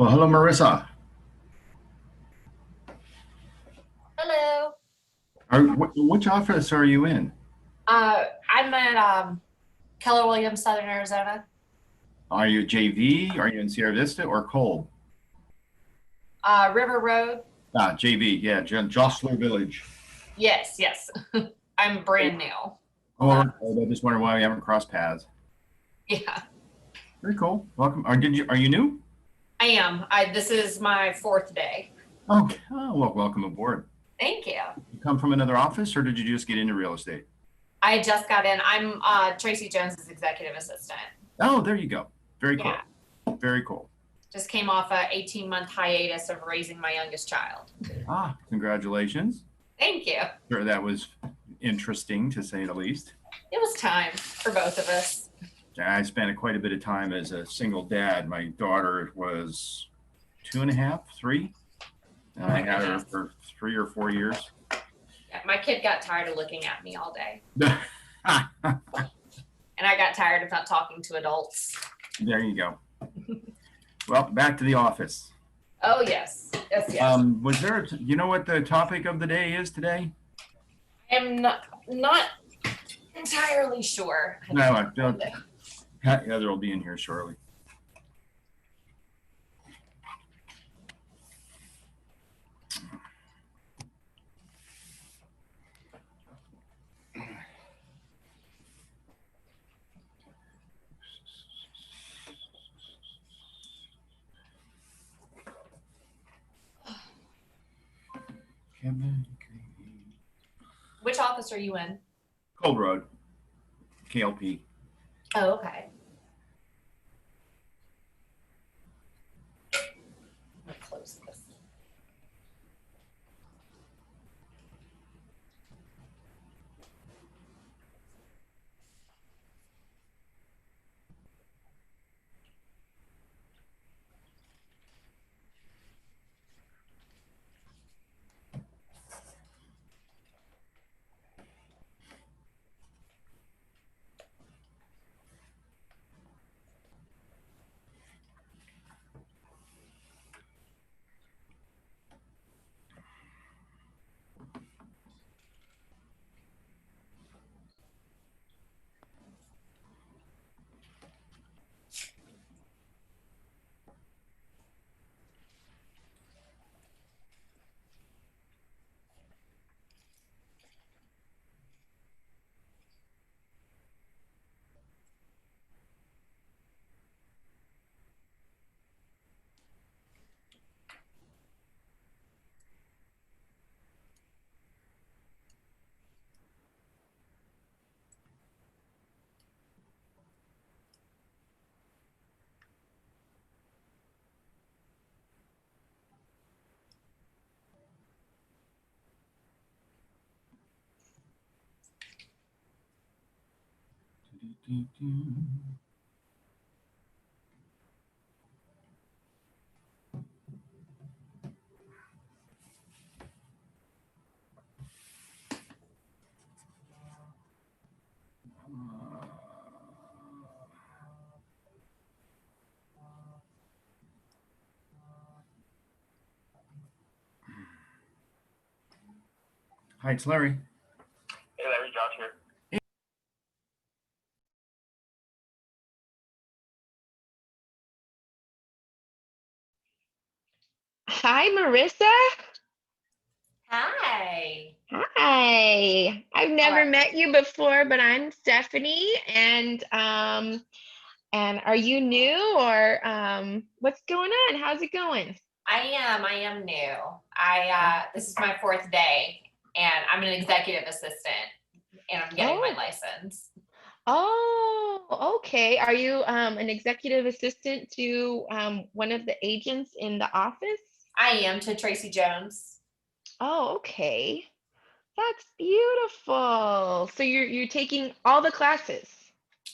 Well, hello, Marissa. Hello. Which office are you in? I'm at Keller Williams, Southern Arizona. Are you JV? Are you in Sierra Vista or Cole? River Road. Ah, JV, yeah, Yeah. Jostler Village. Yes, yes. I'm brand new on Oh, that. okay. I just wonder why we haven't crossed paths. Yeah, Very cool. Welcome. Are you new? I am. This is my fourth day. Okay. Oh, well, welcome aboard. Thank you. You come from another office, or did you just get into real estate? I just got in. I'm Tracy Jones's executive assistant. Oh, there you go. Very Yeah, cool. Very cool. just came off a 18-month hiatus of raising my youngest child. Ah, congratulations. Thank you. Sure, that was interesting to say the least. It was time for both of us. I spent quite a bit of time as a single dad. My daughter was two and a half, three, and Oh I my had her goodness. for 3 or 4 years. Yeah, my kid got tired of looking at me all day, and I got tired of not talking to adults. There you go. Well, back to the office. Oh yes, yes, yes. Was there, you know what the topic of the day is today? I am not entirely sure. No, I don't. Heather will be in here shortly. Which office are you in? Cold Road, KLP. Oh, okay. I'm gonna close this. Hi, it's Larry. Hey Larry, Josh here. Hi, Marissa. Hi. Hi. I've How never are met you before, but I'm Stephanie, and are you new or what's going on? How's it going? I am new. This is my fourth day, and I'm an executive assistant, and I'm getting my Oh, license. oh, okay. Are you an executive assistant to one of the agents in the office? I am to Tracy Jones. Oh, okay. That's beautiful. So you're taking all the classes.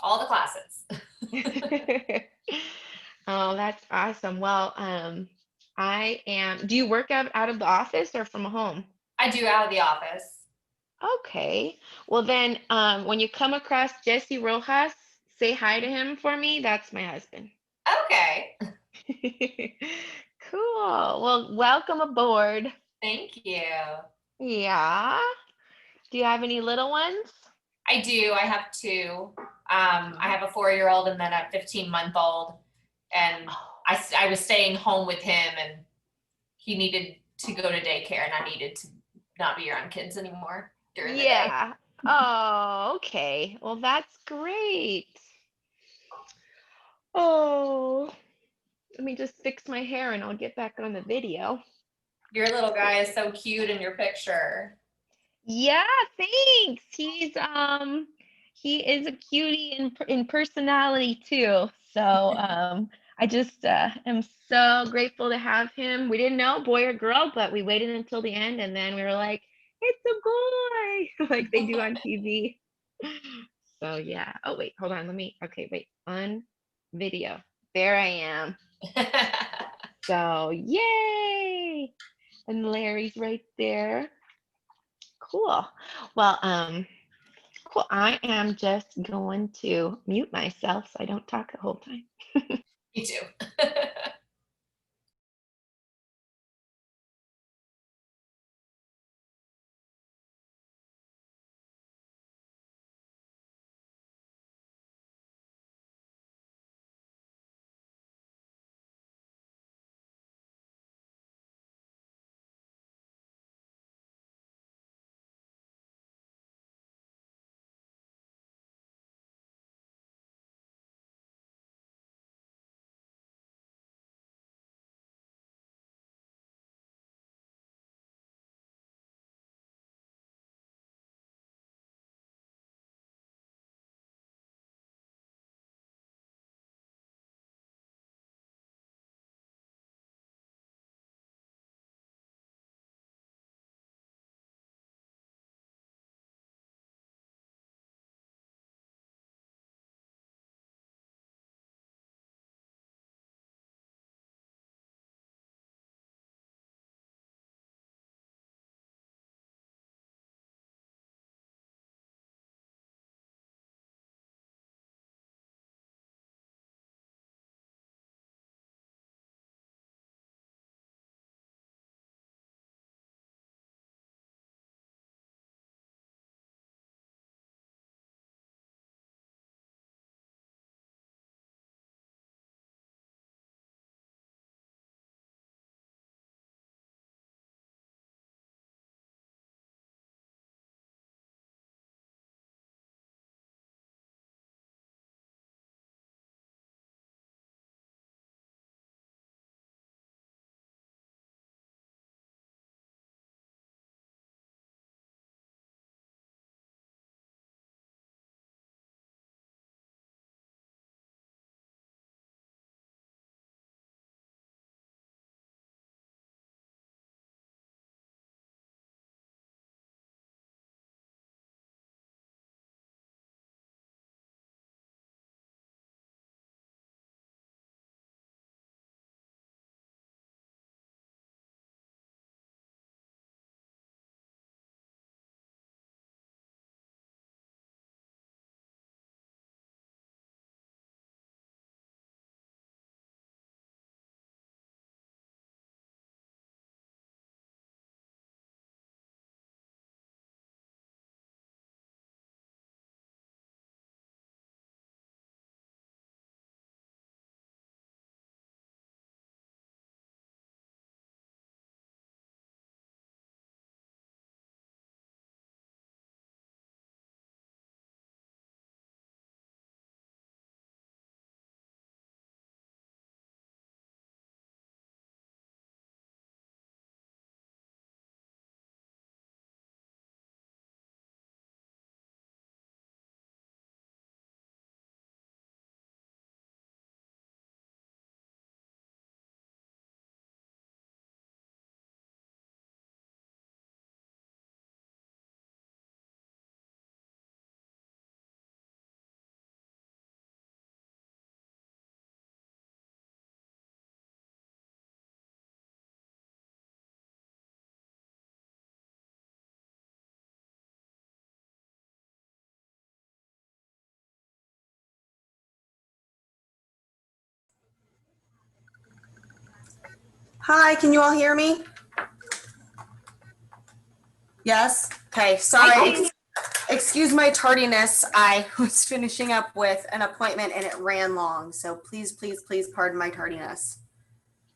All the classes. Oh, that's awesome. Well, do you work out of the office or from home? I do out of the office. Okay. Well, then, when you come across Jesse Rojas, say hi to him for me. That's my husband. Okay. Cool. Well, welcome aboard. Thank you. Yeah. Do you have any little ones? I do. I have two. I have a 4-year-old and then a 15-month-old. And I was staying home with him and he needed to go to daycare and I needed to not be around kids anymore during the day. Yeah. Oh, okay. Well, that's great. Oh, let me just fix my hair and I'll get back on the video. Your little guy is so cute in your picture. Yeah, thanks. He is a cutie in personality too. So I just am so grateful to have him. We didn't know boy or girl, but we waited until the end and then we were like, it's a boy, like they do on TV. So yeah. Oh wait, hold on. Okay, wait. On video. There I am. So yay! And Larry's right there. Cool. Well, cool. I am just going to mute myself so I don't talk the whole time. Me too. Hi, can you all hear me? Yes? Okay, Hi, sorry. Katie. Excuse my tardiness. I was finishing up with an appointment and it ran long. So please, please, please pardon my tardiness.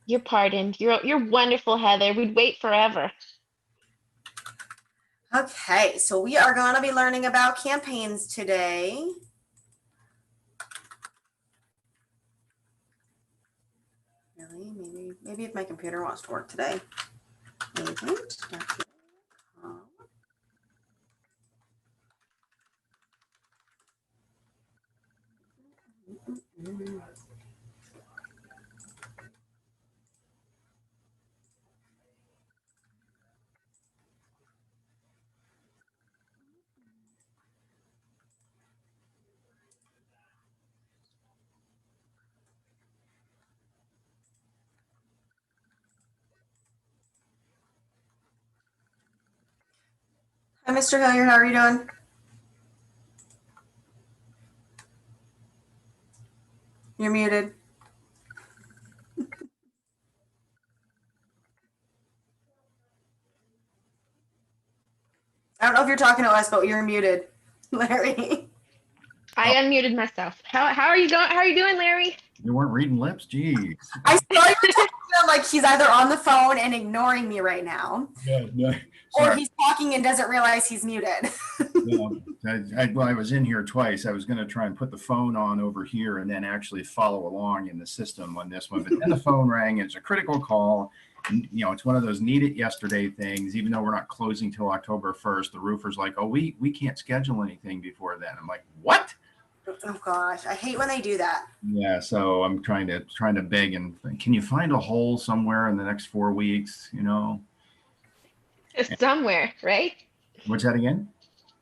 You're pardoned. You're wonderful, Heather. We'd wait forever. Okay, so we are going to be learning about campaigns today. Really? Maybe if my computer wants to work today. Agent. Hi, Mr. Hilliard. How are you doing? You're muted. I don't know if you're talking to us, but you're muted, Larry. I unmuted myself. How are you going? How are you doing, Larry? You weren't reading lips? Geez. I saw you talking to him like he's either on the phone and ignoring me right now, Yeah. or Sorry. he's talking and doesn't realize he's muted. Well, I was in here twice. I was going to try and put the phone on over here and then actually follow along in the system on this one. But then the phone rang. It's a critical call. And, it's one of those need it yesterday things. Even though we're not closing till October 1st, the roofer's like, "Oh, we can't schedule anything before then." I'm like, "What?" Oh gosh, I hate when they do that. Yeah, so I'm trying to beg and think, can you find a hole somewhere in the next 4 weeks? Somewhere, right? What's that again?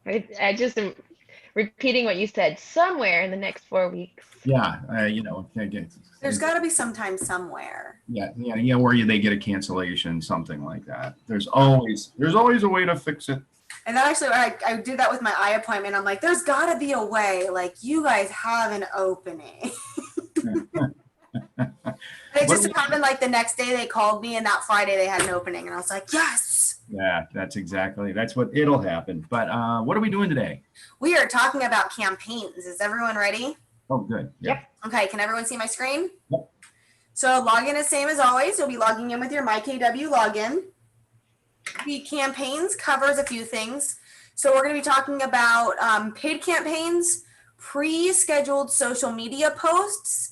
I just am repeating what you said. Somewhere in the next 4 weeks. Yeah, There's got to be sometime somewhere. yeah, where they get a cancellation, something like that. There's always a way to fix it. And then actually, I did that with my eye appointment. I'm like, there's got to be a way. Like, you guys have an opening. It just so happened like the next day they called me, and that Friday they had an opening, and I was like, yes. Yeah, that's what it'll happen. But what are we doing today? We are talking about campaigns. Is everyone ready? Oh, good. Yeah. Okay, can everyone see my screen? Yep. So login is same as always. You'll be logging in with your MyKW login. The campaigns covers a few things. So we're going to be talking about paid campaigns, pre-scheduled social media posts,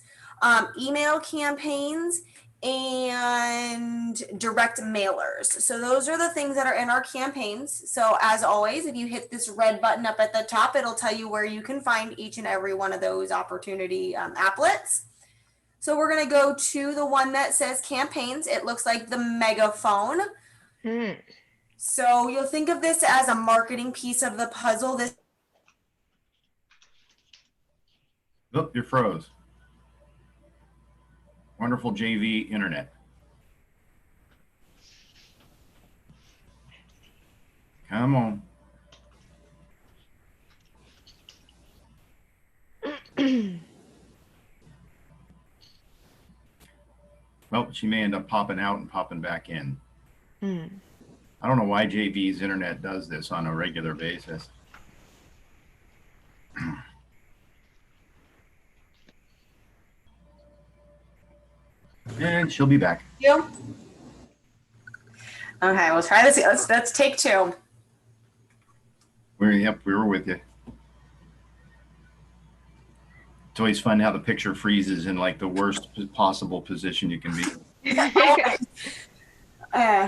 email campaigns, and direct mailers. So those are the things that are in our campaigns. So as always, if you hit this red button up at the top, it'll tell you where you can find each and every one of those opportunity applets. So we're going to go to the one that says campaigns. It looks like the megaphone. So you'll think of this as a marketing piece of the puzzle. Oh, you're froze. Wonderful JV internet. Come on. Well, she may end up popping out and popping back in. I don't know why JV's internet does this on a regular basis. And she'll be back. Okay, we'll try this. Let's take two. We were with you. It's always fun how the picture freezes in like the worst possible position you can be.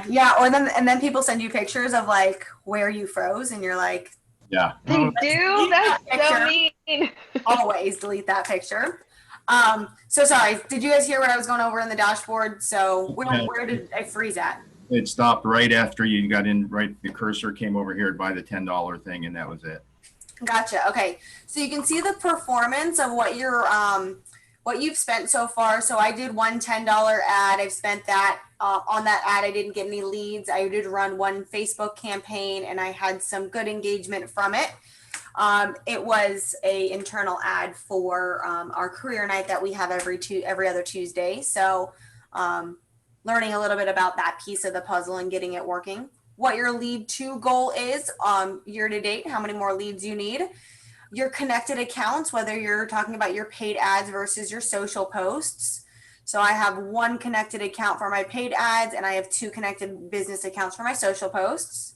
Yeah, or then people send you pictures of like where you froze, and you're like, yeah, they do. That's so mean. Always delete that picture. So sorry, did you guys hear what I was going over in the dashboard? So where did I freeze at? It stopped right after you got in. Right, the cursor came over here by the $10 thing, and that was it. Gotcha. Okay, so you can see the performance of what you've spent so far. So I did one $10 ad. I've spent that on that ad. I didn't get any leads. I did run one Facebook campaign, and I had some good engagement from it. It was a internal ad for our career night that we have every other Tuesday. So learning a little bit about that piece of the puzzle and getting it working. What your lead 2 goal is year to date, how many more leads you need. Your connected accounts, whether you're talking about your paid ads versus your social posts. So I have 1 connected account for my paid ads and I have 2 connected business accounts for my social posts.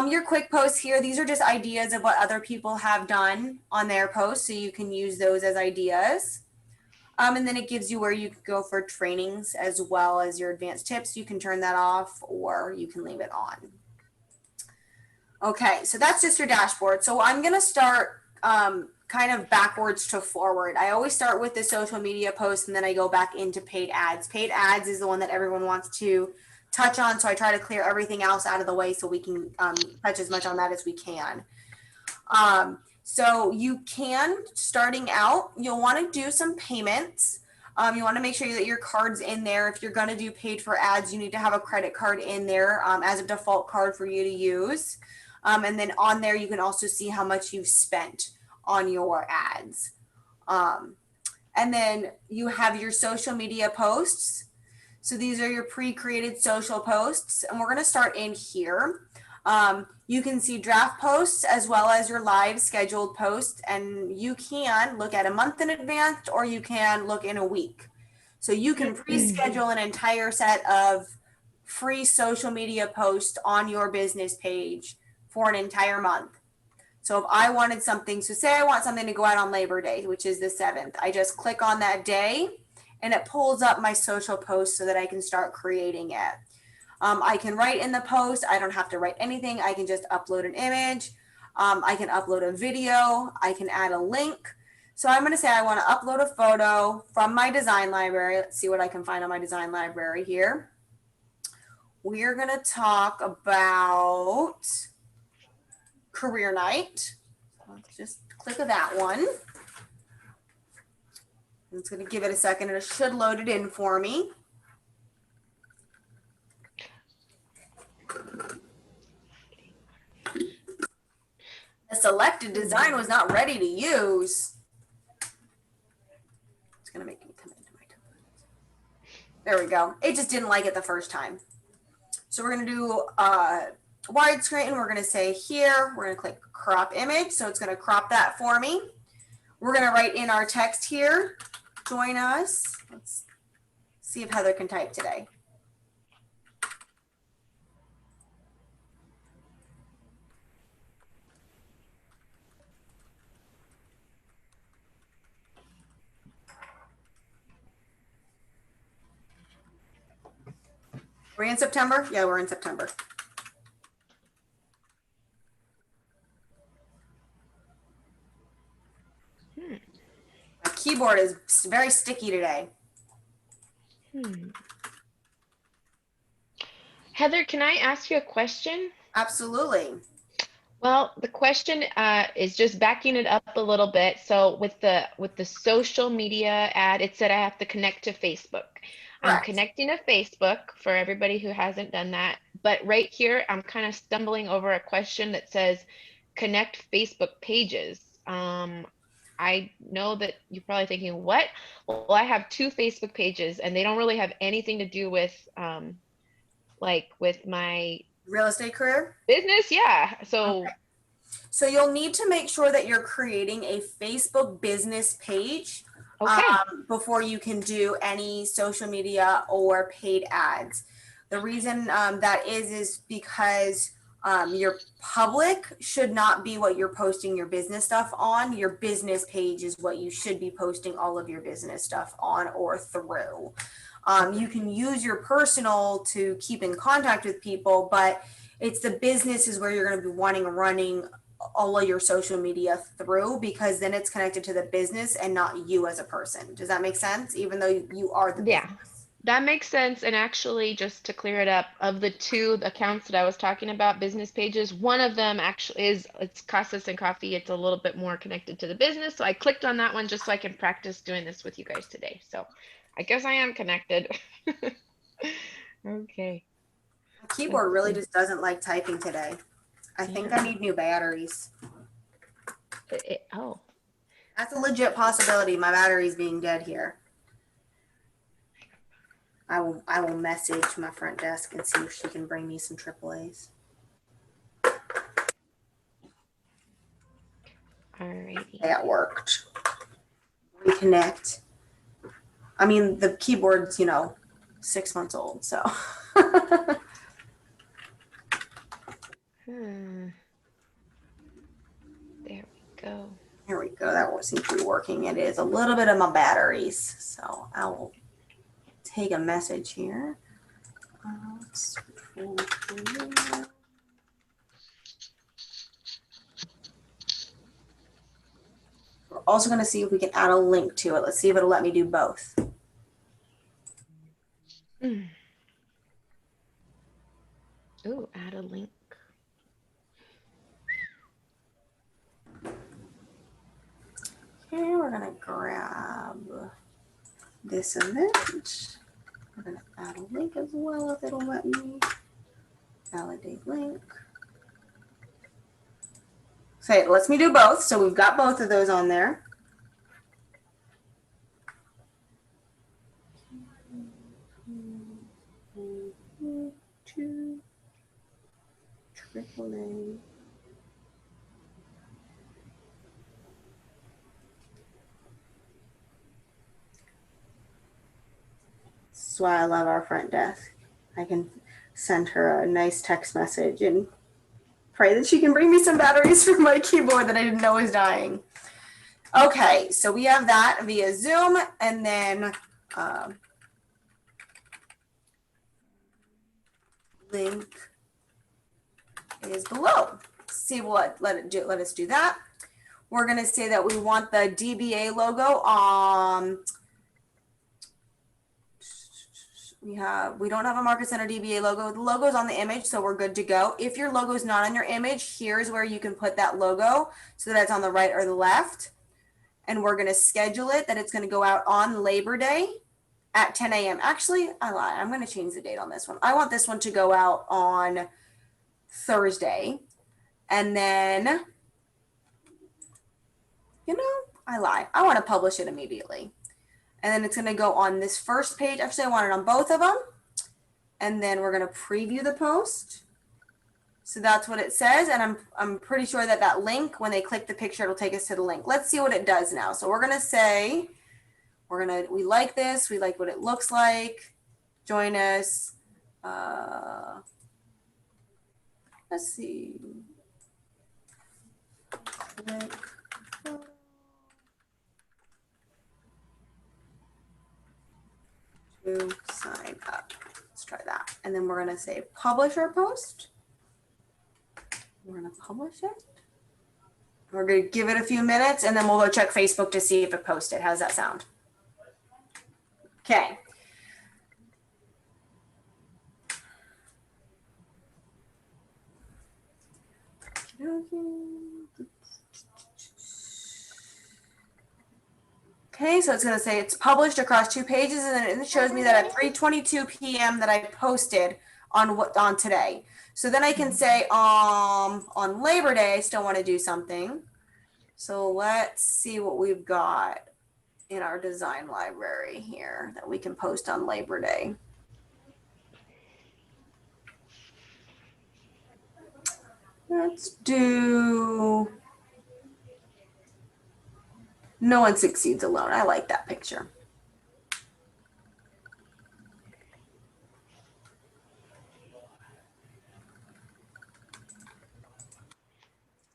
Your quick posts here, these are just ideas of what other people have done on their posts, so you can use those as ideas. And then it gives you where you can go for trainings as well as your advanced tips. You can turn that off or you can leave it on. Okay, so that's just your dashboard. So I'm gonna start kind of backwards to forward. I always start with the social media post and then I go back into paid ads. Paid ads is the one that everyone wants to touch on, so I try to clear everything else out of the way so we can touch as much on that as we can. So you can, starting out, you'll want to do some payments. You want to make sure that your card's in there. If you're going to do paid for ads, you need to have a credit card in there as a default card for you to use. And then on there, you can also see how much you've spent on your ads. And then you have your social media posts. So these are your pre-created social posts, and we're going to start in here. You can see draft posts as well as your live scheduled posts, and you can look at a month in advance or you can look in a week. So you can pre-schedule an entire set of free social media posts on your business page for an entire month. So if I wanted something, so say I want something to go out on Labor Day, which is the 7th, I just click on that day and it pulls up my social post so that I can start creating it. I can write in the post. I don't have to write anything. I can just upload an image. I can upload a video. I can add a link. So I'm going to say I want to upload a photo from my design library. Let's see what I can find on my design library here. We're going to talk about career night. Let's just click that one. It's going to give it a second and it should load it in for me. The selected design was not ready to use. It's going to make me come into my template. There we go. It just didn't like it the first time. So we're going to do widescreen. We're going to say here, we're going to click crop image. So it's going to crop that for me. We're going to write in our text here. Join us. Let's see if Heather can type today. We're in September? Yeah, we're in September. My keyboard is very sticky today. Heather, can I ask you a question? Absolutely. Well, the question is just backing it up a little bit. So with the social media ad, it said I have to connect to Facebook. I'm Correct. connecting to Facebook for everybody who hasn't done that. But right here, I'm kind of stumbling over a question that says connect Facebook pages. I know that you're probably thinking, what? Well, I have 2 Facebook pages and they don't really have anything to do with like with my Real estate career? business. Yeah. So Okay. So you'll need to make sure that you're creating a Facebook business page okay. before you can do any social media or paid ads. The reason that is because your public should not be what you're posting your business stuff on. Your business page is what you should be posting all of your business stuff on or through. You can use your personal to keep in contact with people, but it's the business is where you're going to be running all of your social media through, because then it's connected to the business and not you as a person. Does that make sense? Even though you are the Yeah. business. That makes sense. And actually, just to clear it up, of the 2 accounts that I was talking about, business pages, one of them actually it's Casas and Coffee. It's a little bit more connected to the business. So I clicked on that one just so I can practice doing this with you guys today. So I guess I am connected. Okay. My keyboard really just doesn't like typing today. I think I need new batteries. Oh, That's a legit possibility. My battery's being dead here. I will message my front desk and see if she can bring me some AAAs. Alrighty. That worked. Reconnect. I mean, the keyboard's, 6 months old, so. There we go. Here we go. That seems to be working. It is a little bit of my batteries. So I will take a message here. We're also going to see if we can add a link to it. Let's see if it'll let me do both. Ooh, add a link. Okay, we're going to grab this event. We're going to add a link as well if it'll let me. Validate link. So it lets me do both. So we've got both of those on there. Two, AAA. That's why I love our front desk. I can send her a nice text message and pray that she can bring me some batteries for my keyboard that I didn't know was dying. Okay, so we have that via Zoom, and then link is below. See what let us do that. We're gonna say that we want the DBA logo. We don't have a Market Center DBA logo. The logo's on the image, so we're good to go. If your logo is not on your image, here's where you can put that logo so that it's on the right or the left. And we're gonna schedule it that it's gonna go out on Labor Day at 10 a.m. Actually, I lied. I'm gonna change the date on this one. I want this one to go out on Thursday. And then, I lie. I wanna publish it immediately. And then it's going to go on this first page. Actually, I want it on both of them. And then we're going to preview the post. So that's what it says. And I'm pretty sure that that link, when they click the picture, it'll take us to the link. Let's see what it does now. So we're going to say, we like this. We like what it looks like. Join us. Let's see. Click. To sign up. Let's try that. And then we're going to say publish our post. We're going to publish it. We're going to give it a few minutes and then we'll go check Facebook to see if it posted. How's that sound? Okay. Okay, so it's going to say it's published across 2 pages, and then it shows me that at 3:22 p.m. that I posted on today. So then I can say on Labor Day I still want to do something. So let's see what we've got in our design library here that we can post on Labor Day. Let's do No One Succeeds Alone. I like that picture.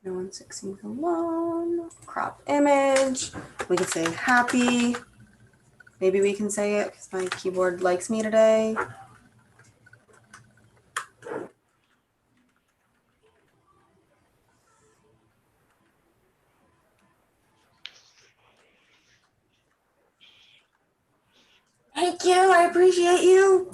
No One Succeeds Alone. Crop image. We can say happy. Maybe we can say it because my keyboard likes me today. Thank you. I appreciate you.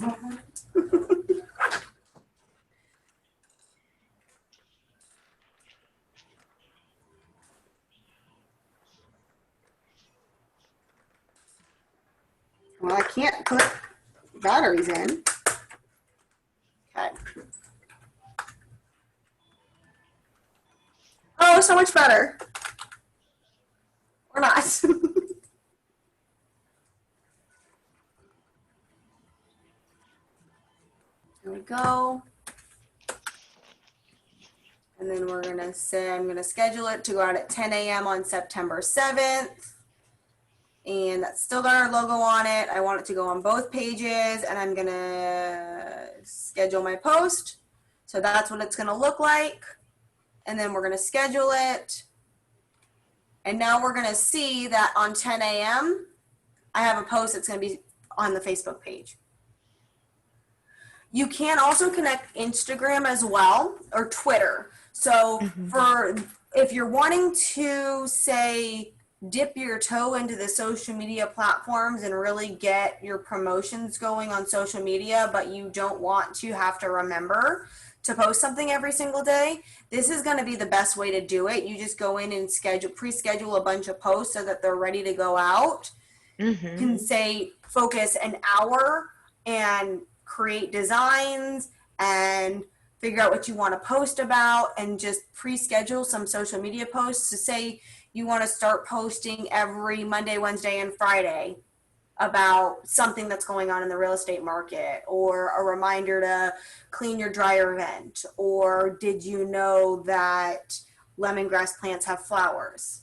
Well, I can't put batteries in. Okay. Oh, so much better. Or not. to go. And then we're going to say I'm going to schedule it to go out at 10 a.m. on September 7th. And that's still got our logo on it. I want it to go on both pages, and I'm going to schedule my post. So that's what it's going to look like. And then we're going to schedule it. And now we're going to see that on 10 a.m., I have a post that's going to be on the Facebook page. You can also connect Instagram as well, or Twitter. So if you're wanting to, say, dip your toe into the social media platforms and really get your promotions going on social media, but you don't want to have to remember to post something every single day, this is going to be the best way to do it. You just go in and pre-schedule a bunch of posts so that they're ready to go out. You can say focus an hour and create designs and figure out what you want to post about, and just pre-schedule some social media posts. To say you want to start posting every Monday, Wednesday, and Friday about something that's going on in the real estate market, or a reminder to clean your dryer vent, or did you know that lemongrass plants have flowers?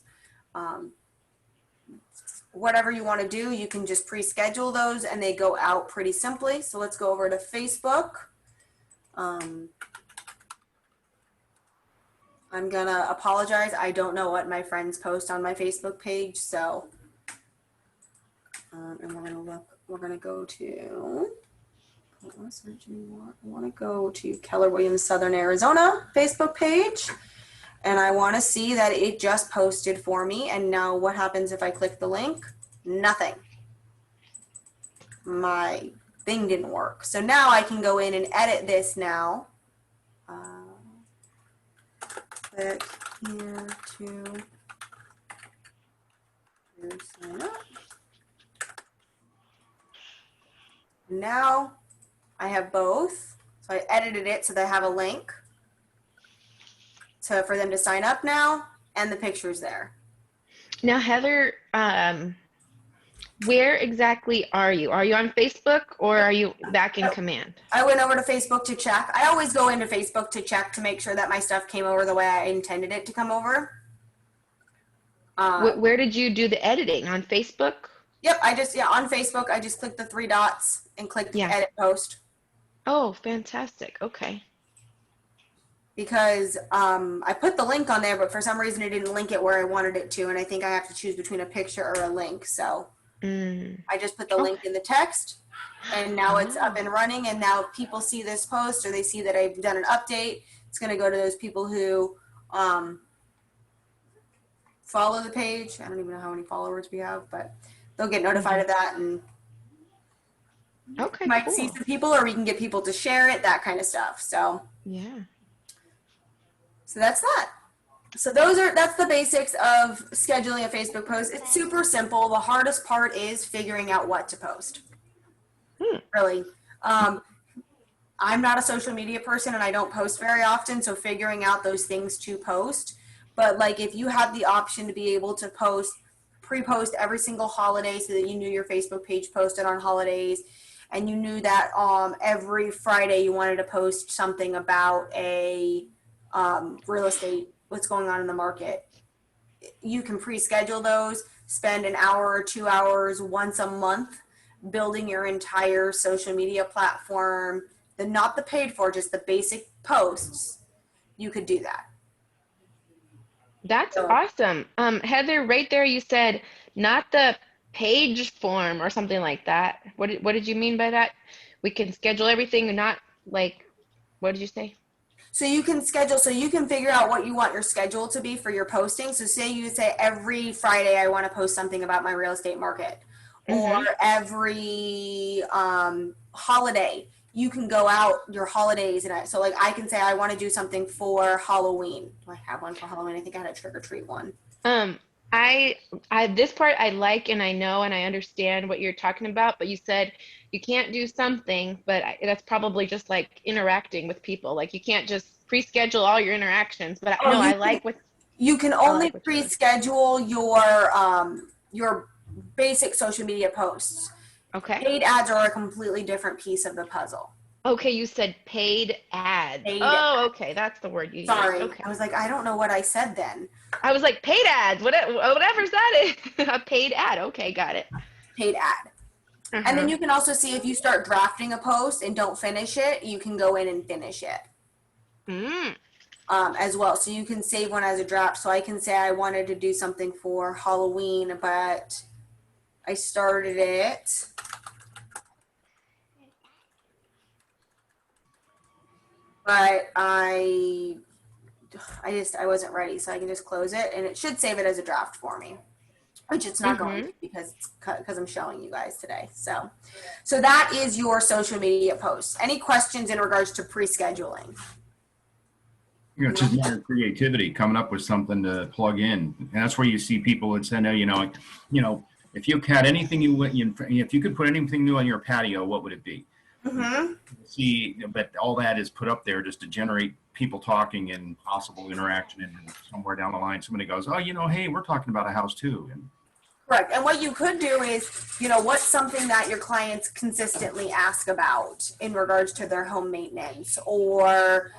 Whatever you want to do, you can just pre-schedule those and they go out pretty simply. So let's go over to Facebook. I'm gonna apologize. I don't know what my friends post on my Facebook page. So, and we're gonna go to, I want to go to Keller Williams Southern Arizona Facebook page. And I want to see that it just posted for me. And now what happens if I click the link? Nothing. My thing didn't work. So now I can go in and edit this now. Click here to sign up. Now I have both. So I edited it so they have a link for them to sign up now, and the picture's there. Now, Heather, where exactly are you? Are you on Facebook, or are you back in Command? I went over to Facebook to check. I always go into Facebook to check to make sure that my stuff came over the way I intended it to come over. Where did you do the editing? On Facebook? Yep, on Facebook, I just clicked the 3 dots and clicked edit post. Oh, fantastic. Okay. Because I put the link on there, but for some reason it didn't link it where I wanted it to, and I think I have to choose between a picture or a link. So I just put the link in the text, and now it's up and running, and now if people see this post or they see that I've done an update, it's going to go to those people who follow the page. I don't even know how many followers we have, but they'll get notified of that, and okay, might cool. see some people, or we can get people to share it, that kind of stuff. So yeah. So that's that. So that's the basics of scheduling a Facebook post. It's super simple. The hardest part is figuring out what to post. Really. I'm not a social media person and I don't post very often, so figuring out those things to post. But like if you have the option to be able to pre-post every single holiday so that you knew your Facebook page posted on holidays, and you knew that every Friday you wanted to post something about a real estate, what's going on in the market. You can pre-schedule those, spend an hour or 2 hours once a month building your entire social media platform, not the paid for, just the basic posts. You could do that. That's awesome. Heather, right there you said not the page form or something like that. What did you mean by that? We can schedule everything, not like, what did you say? So you can figure out what you want your schedule to be for your posting. So say you say every Friday I want to post something about my real estate market, or every holiday you can go out your holidays. And so like I can say I want to do something for Halloween. Do I have one for Halloween? I think I had a trick or treat one. I this part I like, and I know and I understand what you're talking about, but you said you can't do something, but that's probably just like interacting with people. Like you can't just pre-schedule all your interactions, but I like what you can only pre-schedule your basic social media posts. Okay. Paid ads are a completely different piece of the puzzle. Okay, you said paid ads. Paid Oh, okay, that's the word you used. Sorry. Okay. I was like, I don't know what I said then. I was like, paid ads, whatever's that is. A paid ad. Okay, got it. Paid ad. And then Uh-huh. you can also see if you start drafting a post and don't finish it, you can go in and finish it Mm. as well. So you can save one as a draft. So I can say I wanted to do something for Halloween, but I started it. But I wasn't ready, so I can just close it, and it should save it as a draft for me, which it's not going to because I'm showing you guys today. So that is your social media posts. Any questions in regards to pre-scheduling? You know, it's just more creativity, coming up with something to plug in. And that's where you see people that say, no, if you had anything if you could put anything new on your patio, what would it be? Mm-hmm. See, but all that is put up there just to generate people talking and possible interaction. And somewhere down the line, somebody goes, oh, hey, we're talking about a house too. And Correct. And what you could do is, what's something that your clients consistently ask about in regards to their home maintenance, or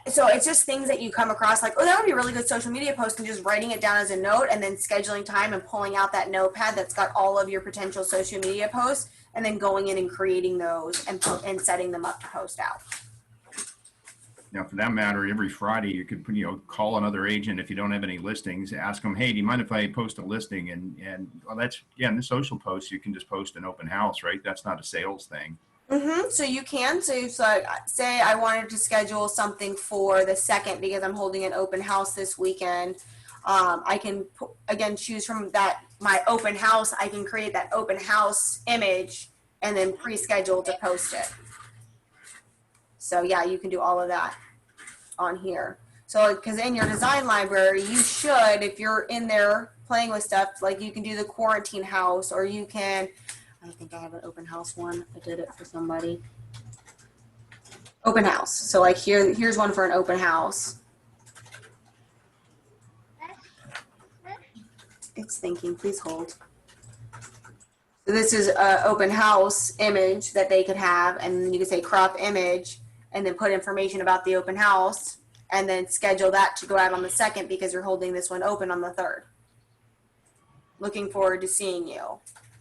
so it's just things that you come across like, oh, that would be a really good social media post, and just writing it down as a note and then scheduling time and pulling out that notepad that's got all of your potential social media posts and then going in and creating those and setting them up to post out. now, for that matter, every Friday you could, call another agent if you don't have any listings, ask them, hey, do you mind if I post a listing? And well, in the social posts, you can just post an open house, right? That's not a sales thing. Mm-hmm. So you can. So say I wanted to schedule something for the 2nd because I'm holding an open house this weekend. I can, again, choose from my open house. I can create that open house image and then pre-schedule to post it. So yeah, you can do all of that on here. So because in your design library, you should, if you're in there playing with stuff, like you can do the quarantine house, or you can, I think I have an open house one. I did it for somebody. Open house. So like here's one for an open house. It's thinking, please hold. So this is an open house image that they could have, and then you could say crop image and then put information about the open house and then schedule that to go out on the 2nd because you're holding this one open on the 3rd. Looking forward to seeing you.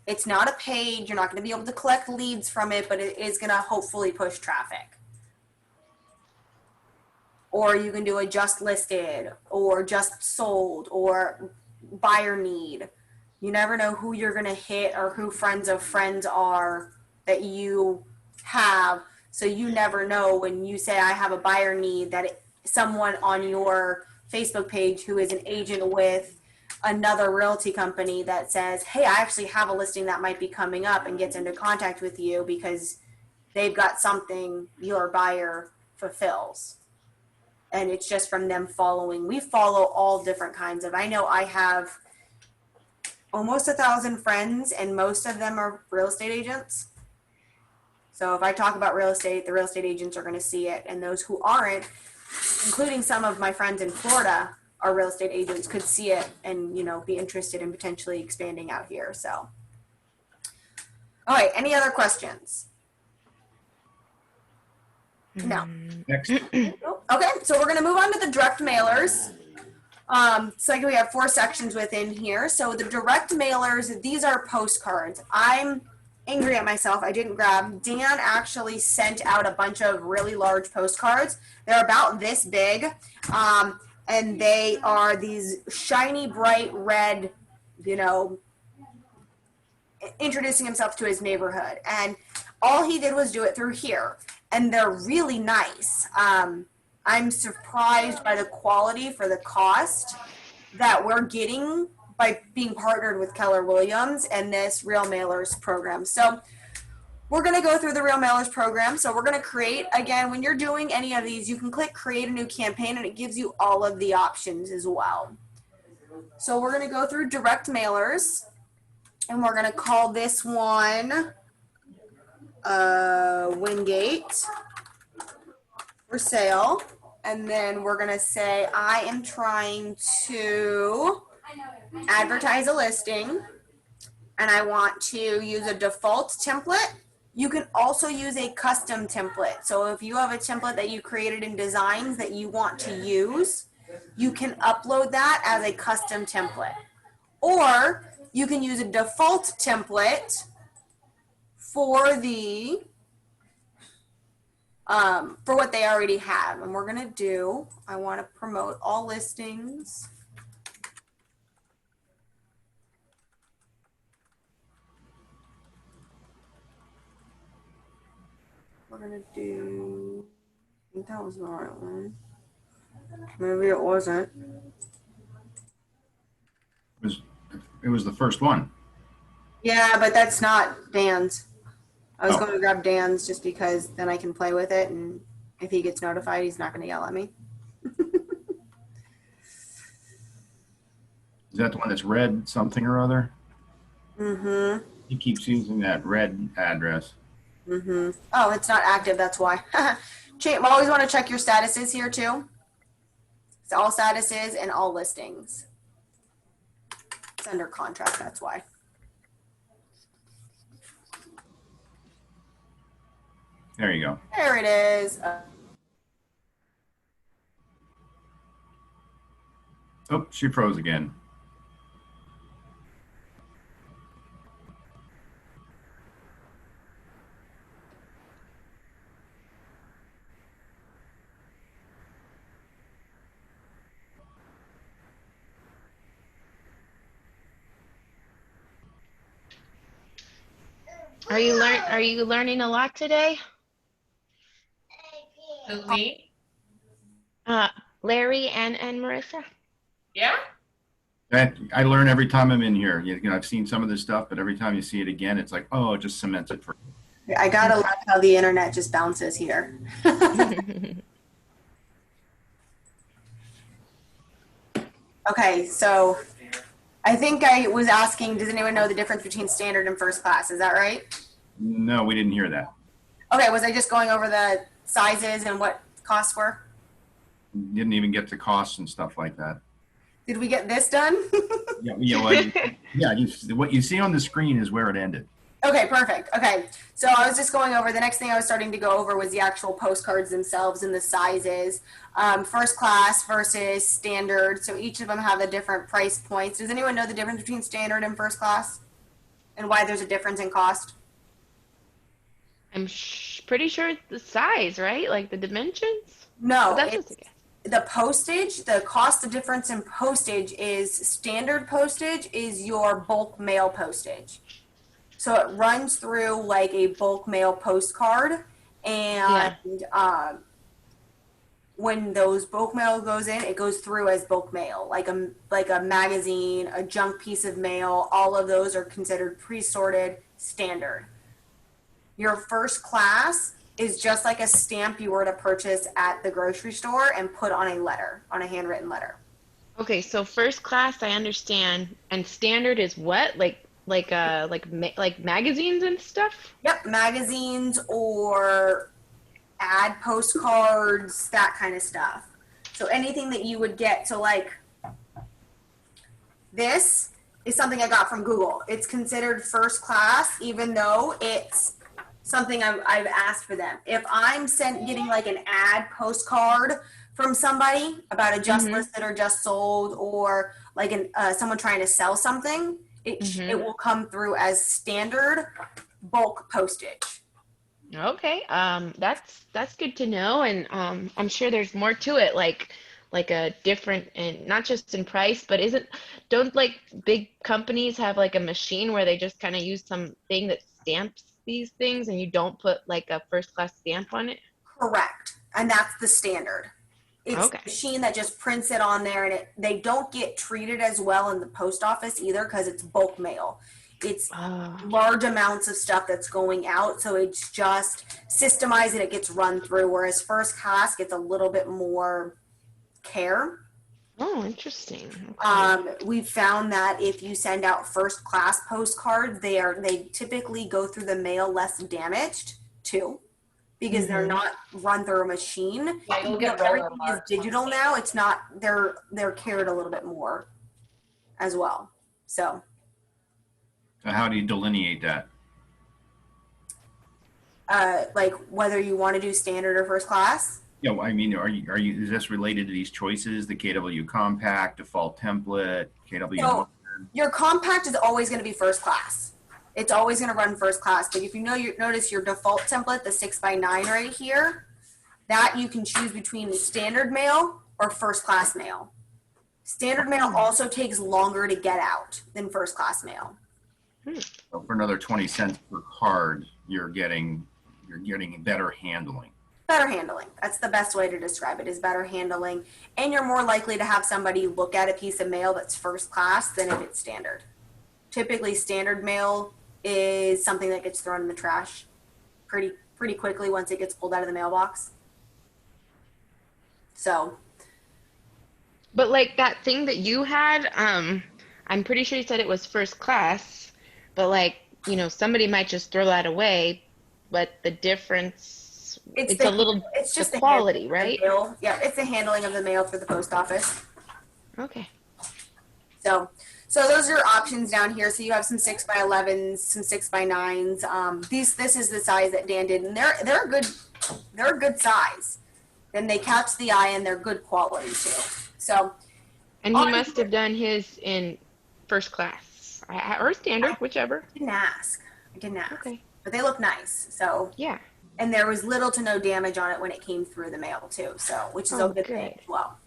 It's not a page. You're not going to be able to collect leads from it, but it is going to hopefully push traffic. Or you can do a just listed or just sold or buyer need. You never know who you're going to hit or who friends of friends are that you have. So you never know when you say I have a buyer need that someone on your Facebook page who is an agent with another realty company that says, hey, I actually have a listing that might be coming up, and gets into contact with you because they've got something your buyer fulfills. And it's just from them following. We follow all different kinds of, I know I have almost 1,000 friends, and most of them are real estate agents. So if I talk about real estate, the real estate agents are going to see it. And those who aren't, including some of my friends in Florida, are real estate agents, could see it and, be interested in potentially expanding out here. So, all right. Any other questions? No. Next. Okay. So we're going to move on to the direct mailers. So we have 4 sections within here. So the direct mailers, these are postcards. I'm angry at myself. I didn't grab. Dan actually sent out a bunch of really large postcards. They're about this big. And they are these shiny, bright red, introducing himself to his neighborhood. And all he did was do it through here. And they're really nice. I'm surprised by the quality for the cost that we're getting by being partnered with Keller Williams and this Real Mailers program. So we're going to go through the Real Mailers program. So we're going to create, again, when you're doing any of these, you can click create a new campaign and it gives you all of the options as well. So we're going to go through direct mailers, and we're going to call this one Wingate for sale. And then we're going to say, I am trying to advertise a listing, and I want to use a default template You can also use a custom template. So if you have a template that you created in Designs that you want to use, you can upload that as a custom template. Or you can use a default template for the for what they already have. And we're gonna do, I want to promote all listings. We're gonna do, I think that was the right one. Maybe it wasn't. It was the first one. Yeah, but that's not Dan's. I was Oh. going to grab Dan's just because then I can play with it, and if he gets notified, he's not going to yell at me. Is that the one that's red something or other? Mm-hmm. He keeps using that red address. Mm-hmm. Oh, it's not active, that's why. Always want to check your statuses here too. It's all statuses and all listings. It's under contract, that's why. There you go. There it is. Oh, she froze again. Are you learning a lot today? Who, me? Larry and Marissa? Yeah? I learn every time I'm in here. You know, I've seen some of this stuff, but every time you see it again, it's like, oh, it just cements it for. I gotta love how the internet just bounces here. Okay, so I think I was asking, does anyone know the difference between standard and first class? Is that right? No, we didn't hear that. Okay, was I just going over the sizes and what costs were? Didn't even get to costs and stuff like that. Did we get this done? What you see on the screen is where it ended. Okay, perfect. Okay, so I was just going over, the next thing I was starting to go over was the actual postcards themselves and the sizes. First class versus standard. So each of them have a different price points. Does anyone know the difference between standard and first class? And why there's a difference in cost? I'm pretty sure it's the size, right? Like the dimensions? No, But that's it's just a guess. the postage, the cost of difference in postage is standard postage is your bulk mail postage. So it runs through like a bulk mail postcard, and when those bulk mail goes in, it goes through as bulk mail, like a magazine, a junk piece of mail. All of those are considered pre-sorted standard. Your first class is just like a stamp you were to purchase at the grocery store and put on a letter, on a handwritten letter. Okay, so first class I understand, and standard is what? Like magazines and stuff? Yep, magazines or ad postcards, that kind of stuff. So anything that you would get. So like this is something I got from Google. It's considered first class, even though it's something I've asked for them. If I'm getting like an ad postcard from somebody about a just listed or just sold, or like someone trying to sell something, it will come through as standard bulk postage. Okay, that's good to know, and I'm sure there's more to it, like a different, and not just in price, but don't like big companies have like a machine where they just kind of use some thing that stamps these things, and you don't put like a first class stamp on it? Correct, and that's the standard. It's Okay. a machine that just prints it on there, and they don't get treated as well in the post office either because it's bulk mail. It's large amounts of stuff that's going out, so it's just systemized and it gets run through, whereas first class gets a little bit more care. Oh, interesting. Okay. We've found that if you send out first class postcards, they typically go through the mail less damaged too, because they're not run through a machine. Yeah, you'll get Everything roller is marks. digital now. It's not, they're cared a little bit more as well. So So how do you delineate that? like whether you want to do standard or first class. Yeah, I mean, is this related to these choices? The KW compact, default template, KW? So your compact is always going to be first class. It's always going to run first class. But if you notice your default template, the 6x9 right here, that you can choose between standard mail or first class mail. Standard mail also takes longer to get out than first class mail. So for another 20 cents per card, you're getting better handling. Better handling. That's the best way to describe it, is better handling. And you're more likely to have somebody look at a piece of mail that's first class than if it's standard. Typically, standard mail is something that gets thrown in the trash pretty quickly once it gets pulled out of the mailbox. So. But like that thing that you had, I'm pretty sure you said it was first class, but like, you know, somebody might just throw that away, but the difference, it's just the quality, right? Yeah, it's the handling of the mail for the post office. Okay. So those are your options down here. So you have some 6x11s, some 6x9s. This is the size that Dan did, and they're a good size. Then they catch the eye and they're good quality too. So. And he must have done his in first class or standard, whichever. I didn't ask. Okay. But they look nice. So. Yeah. And there was little to no damage on it when it came through the mail too. So, which is a good thing as well.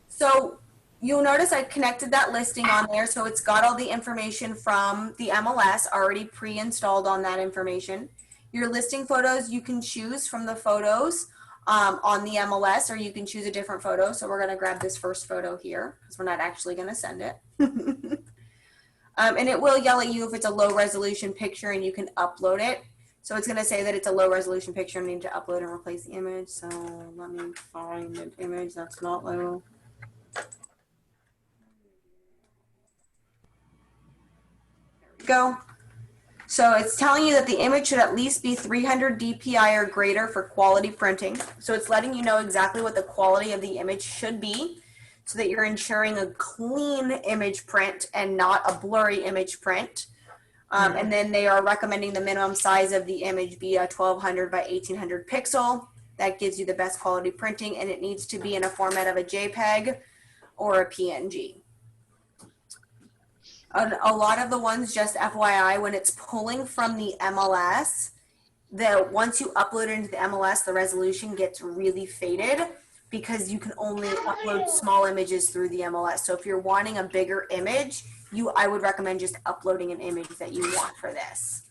So you'll notice I connected that listing on there. So it's got all the information from the MLS already pre-installed on that information. Your listing photos, you can choose from the photos on the MLS, or you can choose a different photo. So we're going to grab this first photo here because we're not actually going to send it. And it will yell at you if it's a low resolution picture and you can upload it. So it's going to say that it's a low resolution picture and need to upload and replace the image. So let me find an image that's not low. There we go. So it's telling you that the image should at least be 300 DPI or greater for quality printing. So it's letting you know exactly what the quality of the image should be so that you're ensuring a clean image print and not a blurry image print. And then they are recommending the minimum size of the image be a 1200 by 1800 pixel. That gives you the best quality printing, and it needs to be in a format of a JPEG or a PNG. A lot of the ones, just FYI, when it's pulling from the MLS, once you upload it into the MLS, the resolution gets really faded because you can only upload small images through the MLS. So if you're wanting a bigger image, I would recommend just uploading an image that you want for this.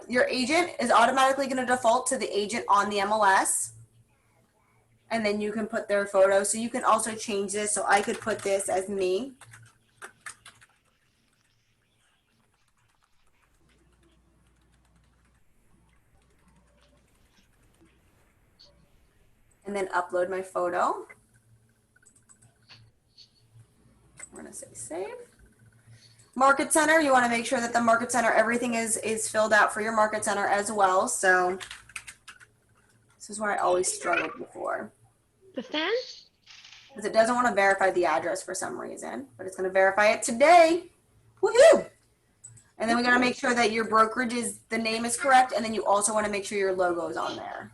Your agent is automatically going to default to the agent on the MLS. And then you can put their photo. So you can also change this. So I could put this as me. And then upload my photo. We're going to say save. Market Center, you want to make sure that the Market Center, everything is filled out for your Market Center as well. So this is where I always struggled before. The fan? Because it doesn't want to verify the address for some reason, but it's going to verify it today. Woohoo! And then we got to make sure that your brokerage the name is correct, and then you also want to make sure your logo is on there.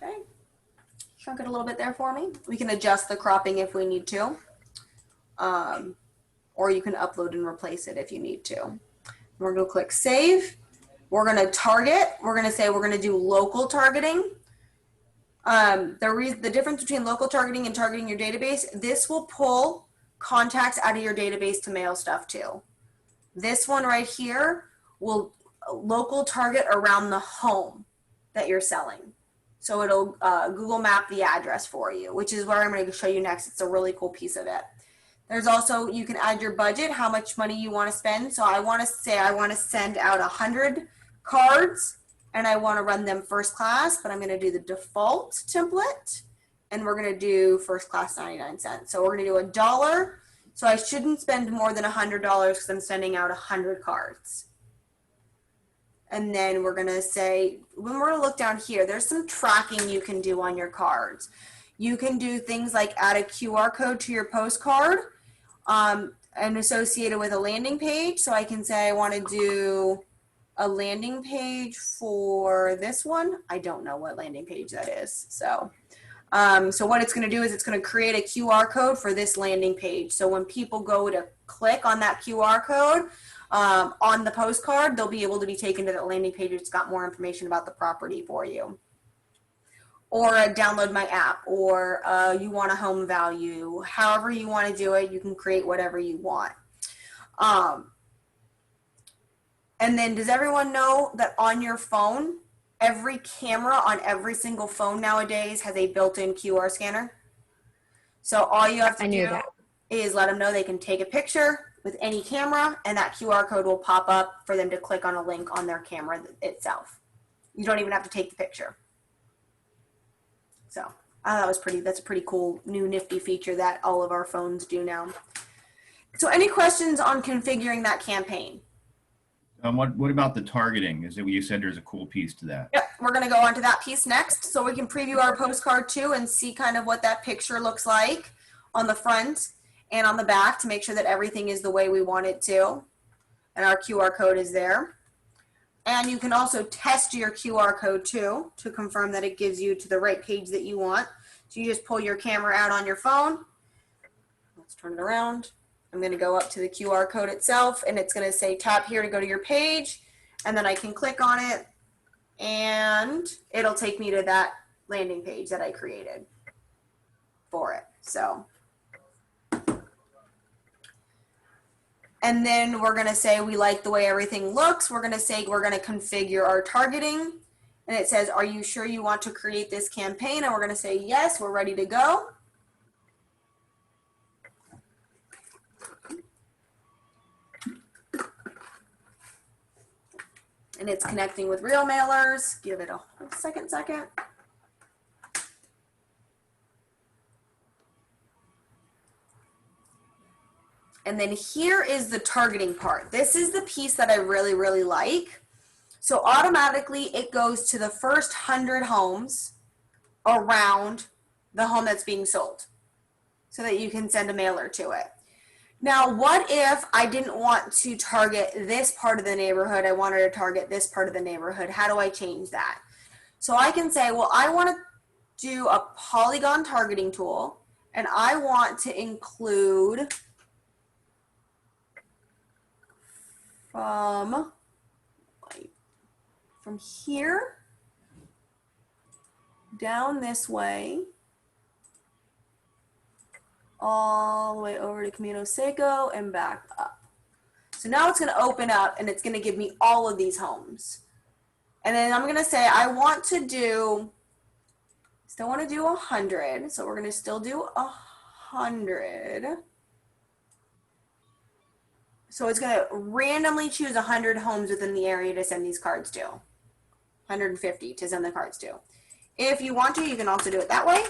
Okay, shrunk it a little bit there for me. We can adjust the cropping if we need to. Or you can upload and replace it if you need to. We're going to click save. We're going to target. We're going to say we're going to do local targeting. The difference between local targeting and targeting your database, this will pull contacts out of your database to mail stuff to. This one right here will local target around the home that you're selling. So it'll Google map the address for you, which is where I'm going to show you next. It's a really cool piece of it. There's also, you can add your budget, how much money you want to spend. So I want to say I want to send out 100 cards and I want to run them first class, but I'm going to do the default template and we're going to do first class 99 cents. So we're going to do $1. So I shouldn't spend more than $100 because I'm sending out 100 cards. And then we're going to say, when we're going to look down here, there's some tracking you can do on your cards. You can do things like add a QR code to your postcard and associate it with a landing page. So I can say I want to do a landing page for this one. I don't know what landing page that is. So what it's going to do is it's going to create a QR code for this landing page. So when people go to click on that QR code on the postcard, they'll be able to be taken to that landing page. It's got more information about the property for you. Or download my app, or you want a home value. However you want to do it, you can create whatever you want. And then does everyone know that on your phone, every camera on every single phone nowadays has a built-in QR scanner? So all you have to do is let them know they can take a picture with any camera, and that QR code will pop up for them to click on a link on their camera itself. You don't even have to take the picture. So I thought that's a pretty cool new nifty feature that all of our phones do now. So any questions on configuring that campaign? What about the targeting? Is it, you said there's a cool piece to that? Yep, we're gonna go on to that piece next. So we can preview our postcard too and see kind of what that picture looks like on the front and on the back to make sure that everything is the way we want it to. And our QR code is there. And you can also test your QR code too to confirm that it gives you to the right page that you want. So you just pull your camera out on your phone. Let's turn it around. I'm going to go up to the QR code itself, and it's going to say tap here to go to your page, and then I can click on it and it'll take me to that landing page that I created for it. So, and then we're going to say we like the way everything looks. We're going to say we're going to configure our targeting, and it says, are you sure you want to create this campaign? And we're going to say yes, we're ready to go. And it's connecting with real mailers. Give it a second. And then here is the targeting part. This is the piece that I really, really like. So automatically it goes to the first 100 homes around the home that's being sold so that you can send a mailer to it. Now, what if I didn't want to target this part of the neighborhood? I wanted to target this part of the neighborhood. How do I change that? So I can say, well, I want to do a polygon targeting tool, and I want to include from here down this way all the way over to Camino Seco and back up. So now it's going to open up and it's going to give me all of these homes. And then I'm going to say I still want to do 100. So we're going to still do 100. So it's going to randomly choose 100 homes within the area to send these cards to. 150 to send the cards to. If you want to, you can also do it that way.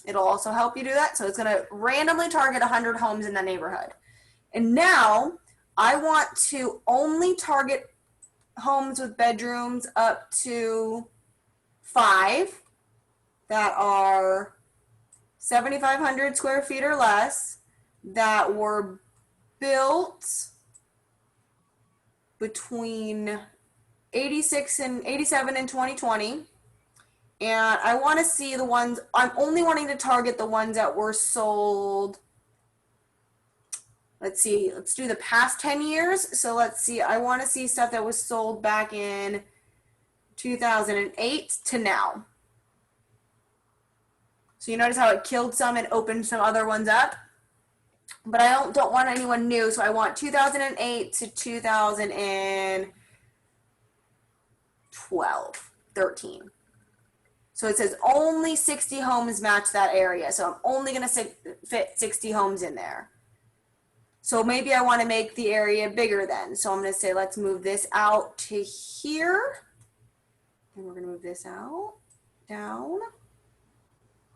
It'll also help you do that. So it's going to randomly target 100 homes in that neighborhood. And now I want to only target homes with bedrooms up to 5 that are 7,500 square feet or less, that were built between 87 and 2020. And I want to see the ones, I'm only wanting to target the ones that were sold. Let's see, let's do the past 10 years. So let's see, I want to see stuff that was sold back in 2008 to now. So you notice how it killed some and opened some other ones up? But I don't want anyone new, so I want 2008 to 2012, 13. So it says only 60 homes match that area. So I'm only going to fit 60 homes in there. So maybe I want to make the area bigger then. So I'm going to say, let's move this out to here. And we're going to move this out, down.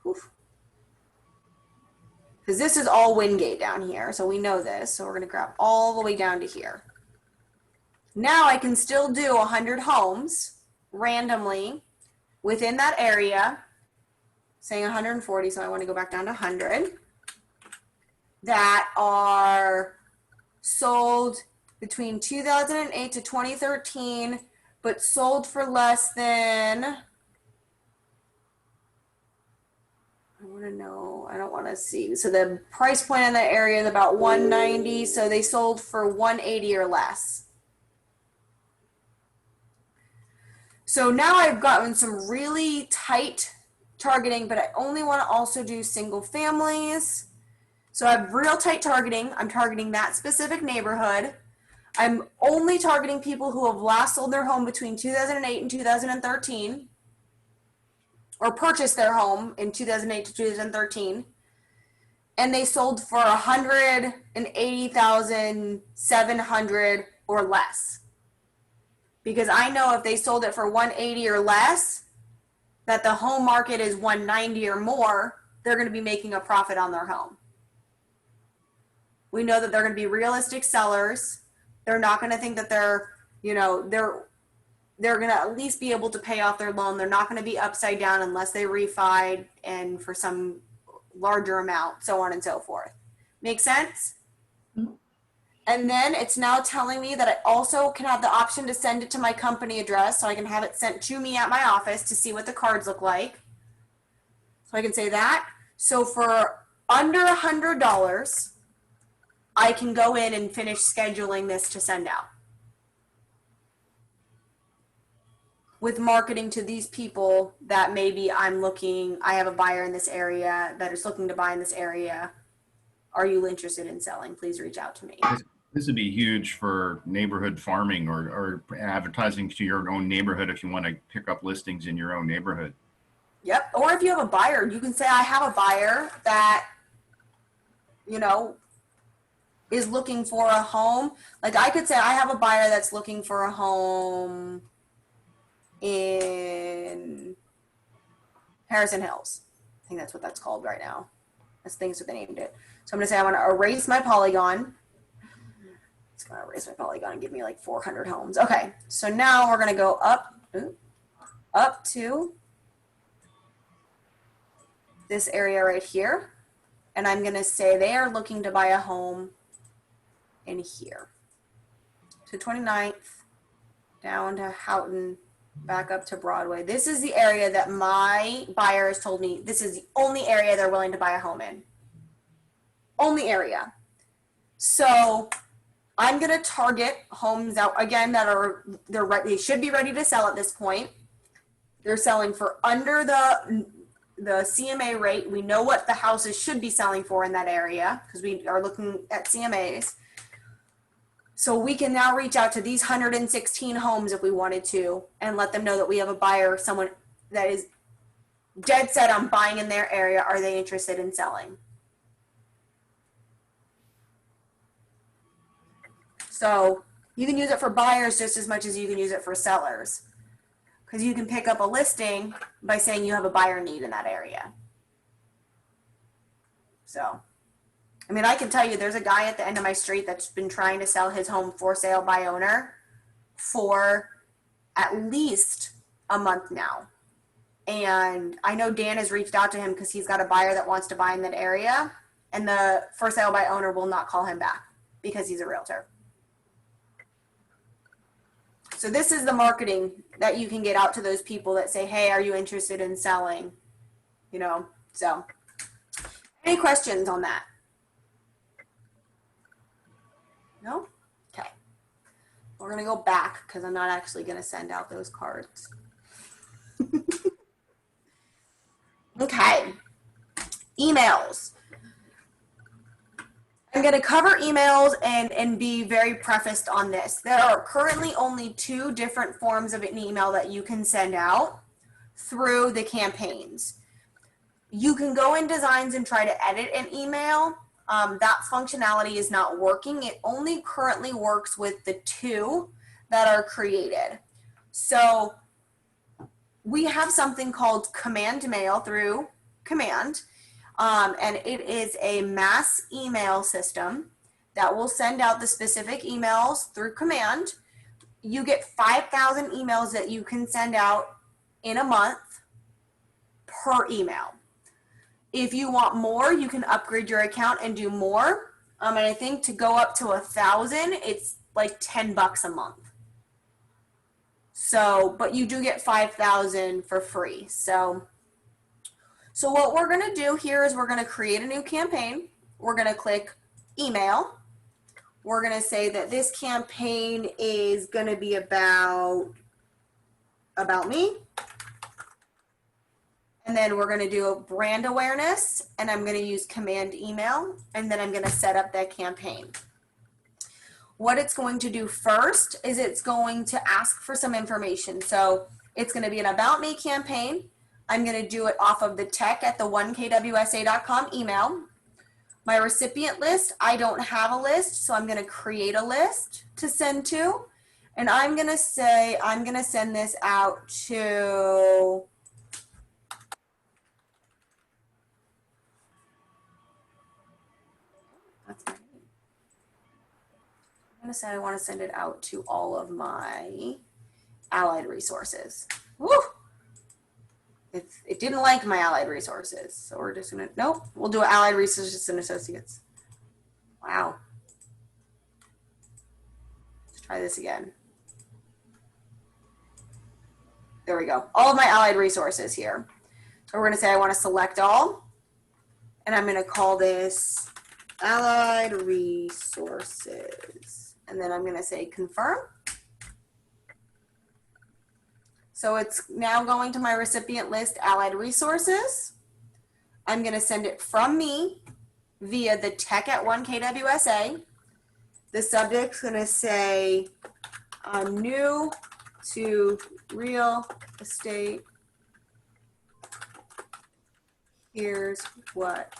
Oof. because this is all Wingate down here. So we know this. So we're going to grab all the way down to here. Now I can still do 100 homes randomly within that area, saying 140. So I want to go back down to 100 that are sold between 2008 to 2013, but sold for less than, I want to know, I don't want to see. So the price point in that area is about 190. So they sold for 180 or less. So now I've gotten some really tight targeting, but I only want to also do single families. So I have real tight targeting. I'm targeting that specific neighborhood. I'm only targeting people who have last sold their home between 2008 and 2013, or purchased their home in 2008 to 2013, and they sold for 180,700 or less. Because I know if they sold it for 180 or less, that the home market is 190 or more, they're going to be making a profit on their home. We know that they're going to be realistic sellers. They're not going to think that they're going to at least be able to pay off their loan. They're not going to be upside down unless they refied and for some larger amount, so on and so forth. Make sense? Mm-hmm. And then it's now telling me that I also can have the option to send it to my company address, so I can have it sent to me at my office to see what the cards look like. So I can say that. So for under $100, I can go in and finish scheduling this to send out. With marketing to these people that maybe I have a buyer in this area that is looking to buy in this area. Are you interested in selling? Please reach out to me. This would be huge for neighborhood farming or advertising to your own neighborhood if you want to pick up listings in your own neighborhood. Yep. Or if you have a buyer, you can say, I have a buyer that, is looking for a home. Like I could say, I have a buyer that's looking for a home in Harrison Hills. I think that's what that's called right now. That's what they named it. So I'm going to say I want to erase my polygon. It's going to erase my polygon and give me like 400 homes. Okay, so now we're going to go up to this area right here. And I'm going to say they are looking to buy a home in here. To 29th, down to Houghton, back up to Broadway. This is the area that my buyer has told me this is the only area they're willing to buy a home in. Only area. So I'm going to target homes out again that they should be ready to sell at this point. They're selling for under the CMA rate. We know what the houses should be selling for in that area because we are looking at CMAs. So we can now reach out to these 116 homes if we wanted to and let them know that we have a buyer, someone that is dead set on buying in their area. Are they interested in selling? So you can use it for buyers just as much as you can use it for sellers, because you can pick up a listing by saying you have a buyer need in that area. So, I mean, I can tell you there's a guy at the end of my street that's been trying to sell his home for sale by owner for at least a month now. And I know Dan has reached out to him because he's got a buyer that wants to buy in that area, and the for sale by owner will not call him back because he's a realtor. So this is the marketing that you can get out to those people that say, hey, are you interested in selling? So any questions on that? No? Okay. We're going to go back because I'm not actually going to send out those cards. Okay. Emails. I'm going to cover emails and be very prefaced on this. There are currently only 2 different forms of an email that you can send out through the campaigns. You can go in designs and try to edit an email. That functionality is not working. It only currently works with the 2 that are created. So we have something called command mail through command. And it is a mass email system that will send out the specific emails through command. You get 5,000 emails that you can send out in a month per email. If you want more, you can upgrade your account and do more. And I think to go up to 1,000, it's like $10 a month. So, but you do get 5,000 for free. So what we're going to do here is we're going to create a new campaign. We're going to click email. We're going to say that this campaign is going to be about me. And then we're going to do a brand awareness, and I'm going to use command email, and then I'm going to set up that campaign. What it's going to do first is it's going to ask for some information. So it's going to be an about me campaign. I'm going to do it off of the tech@the1kwsa.com email. My recipient list, I don't have a list, so I'm going to create a list to send to. And I'm going to say, I'm going to send this out to I'm going to say I want to send it out to all of my allied resources. Woo! It didn't like my allied resources. So we're just going to, nope, we'll do allied resources and associates. Wow. Let's try this again. There we go. All of my allied resources here. So we're going to say I want to select all. And I'm going to call this allied resources. And then I'm going to say confirm. So it's now going to my recipient list, allied resources. I'm going to send it from me via the tech@1kwsa. The subject's going to say, I'm new to real estate. Here's what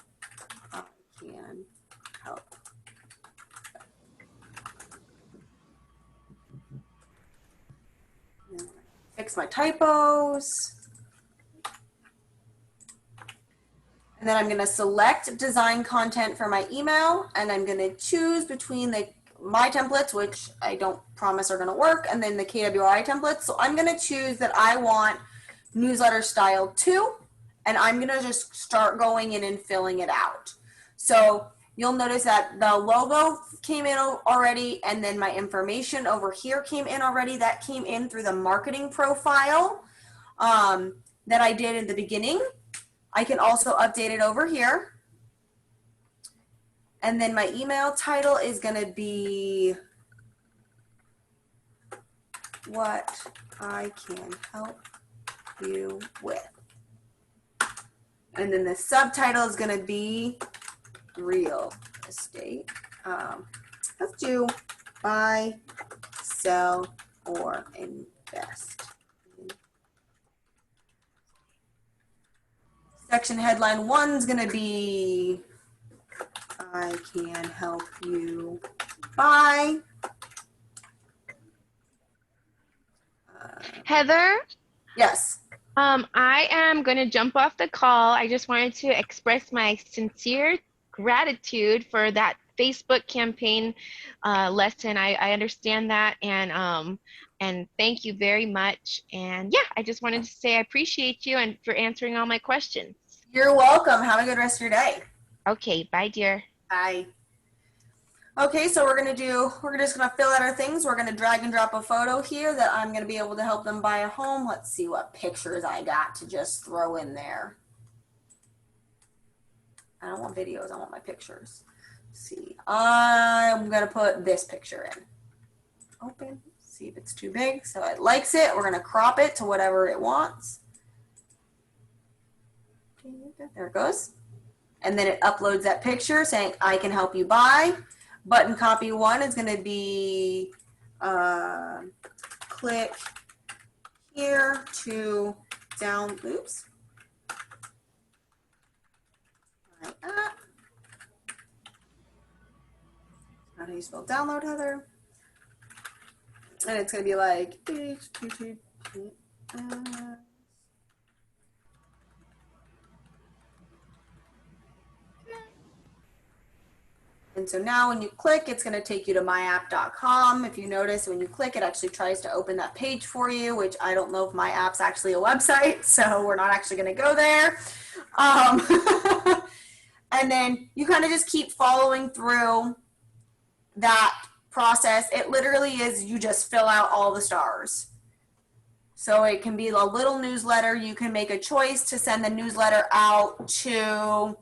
I can help. Fix my typos. And then I'm going to select design content for my email, and I'm going to choose between my templates, which I don't promise are going to work, and then the KWI templates. So I'm going to choose that I want newsletter style 2, and I'm going to just start going in and filling it out. So you'll notice that the logo came in already, and then my information over here came in already. That came in through the marketing profile that I did in the beginning. I can also update it over here. And then my email title is going to be what I can help you with. And then the subtitle is going to be real estate. Let's do buy, sell, or invest. Section headline 1 is going to be I can help you buy. Heather? Yes. I am going to jump off the call. I just wanted to express my sincere gratitude for that Facebook campaign lesson. I understand that, and thank you very much. And yeah, I just wanted to say I appreciate you and for answering all my questions. You're welcome. Have a good rest of your day. Okay, bye, dear. Bye. Okay, so we're just gonna fill out our things. We're gonna drag and drop a photo here that I'm gonna be able to help them buy a home. Let's see what pictures I got to just throw in there. I don't want videos, I want my pictures. Let's see, I'm gonna put this picture in. Open, see if it's too big. So it likes it. We're gonna crop it to whatever it wants. There it goes. And then it uploads that picture saying, I can help you buy. Button copy 1 is going to be click here to down, oops. Like that. How do you spell download, Heather? And it's going to be like, And so now when you click, it's going to take you to myapp.com. If you notice, when you click, it actually tries to open that page for you, which I don't know if my app's actually a website, so we're not actually going to go there. And then you kind of just keep following through that process. It literally is, you just fill out all the stars. So it can be a little newsletter. You can make a choice to send the newsletter out to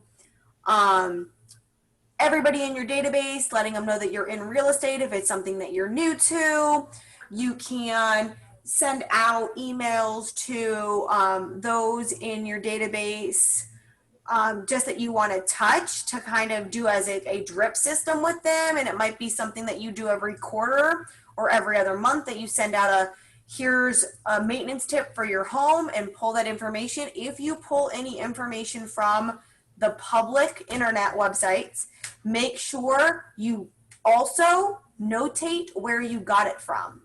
everybody in your database, letting them know that you're in real estate if it's something that you're new to. You can send out emails to those in your database just that you want to touch to kind of do as a drip system with them. And it might be something that you do every quarter or every other month, that you send out here's a maintenance tip for your home, and pull that information. If you pull any information from the public internet websites, make sure you also notate where you got it from.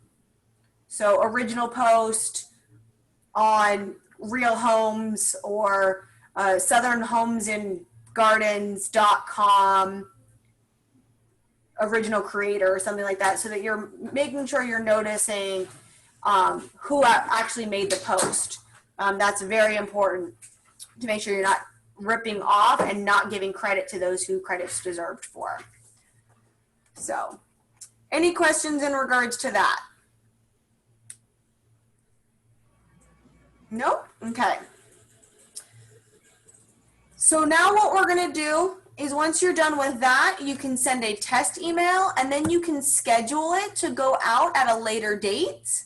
So original post on Real Homes or southernhomesandgardens.com, original creator or something like that, so that you're making sure you're noticing who actually made the post. That's very important to make sure you're not ripping off and not giving credit to those who credit's deserved for. So, any questions in regards to that? Nope? Okay. So now what we're going to do is, once you're done with that, you can send a test email, and then you can schedule it to go out at a later date.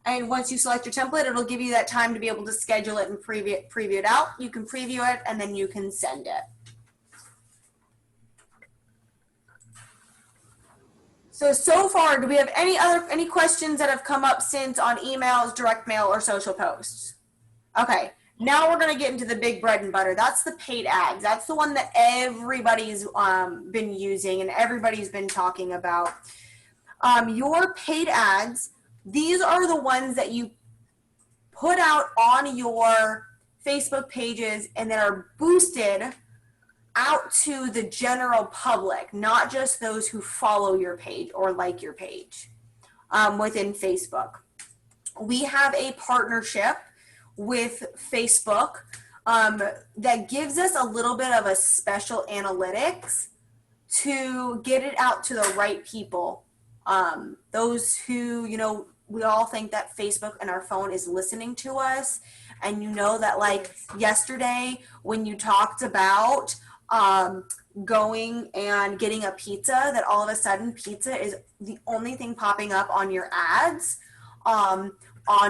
And once you select your template, it'll give you that time to be able to schedule it and preview it out. You can preview it, and then you can send it. So far, do we have any questions that have come up since on emails, direct mail, or social posts? Okay, now we're gonna get into the big bread and butter. That's the paid ads. That's the one that everybody's been using and everybody's been talking about. Your paid ads, these are the ones that you put out on your Facebook pages and that are boosted out to the general public, not just those who follow your page or like your page within Facebook. We have a partnership with Facebook that gives us a little bit of a special analytics to get it out to the right people. Those who, we all think that Facebook and our phone is listening to us. And that, like yesterday when you talked about going and getting a pizza, that all of a sudden pizza is the only thing popping up on your ads on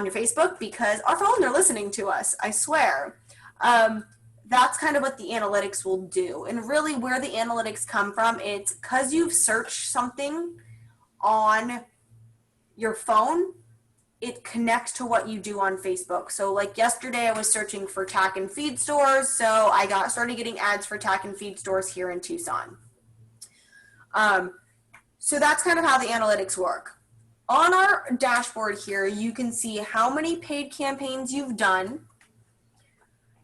your Facebook, because our phones are listening to us, I swear. That's kind of what the analytics will do. And really where the analytics come from, it's because you've searched something on your phone, it connects to what you do on Facebook. So like yesterday I was searching for tack and feed stores, so I started getting ads for tack and feed stores here in Tucson. So that's kind of how the analytics work. On our dashboard here, you can see how many paid campaigns you've done,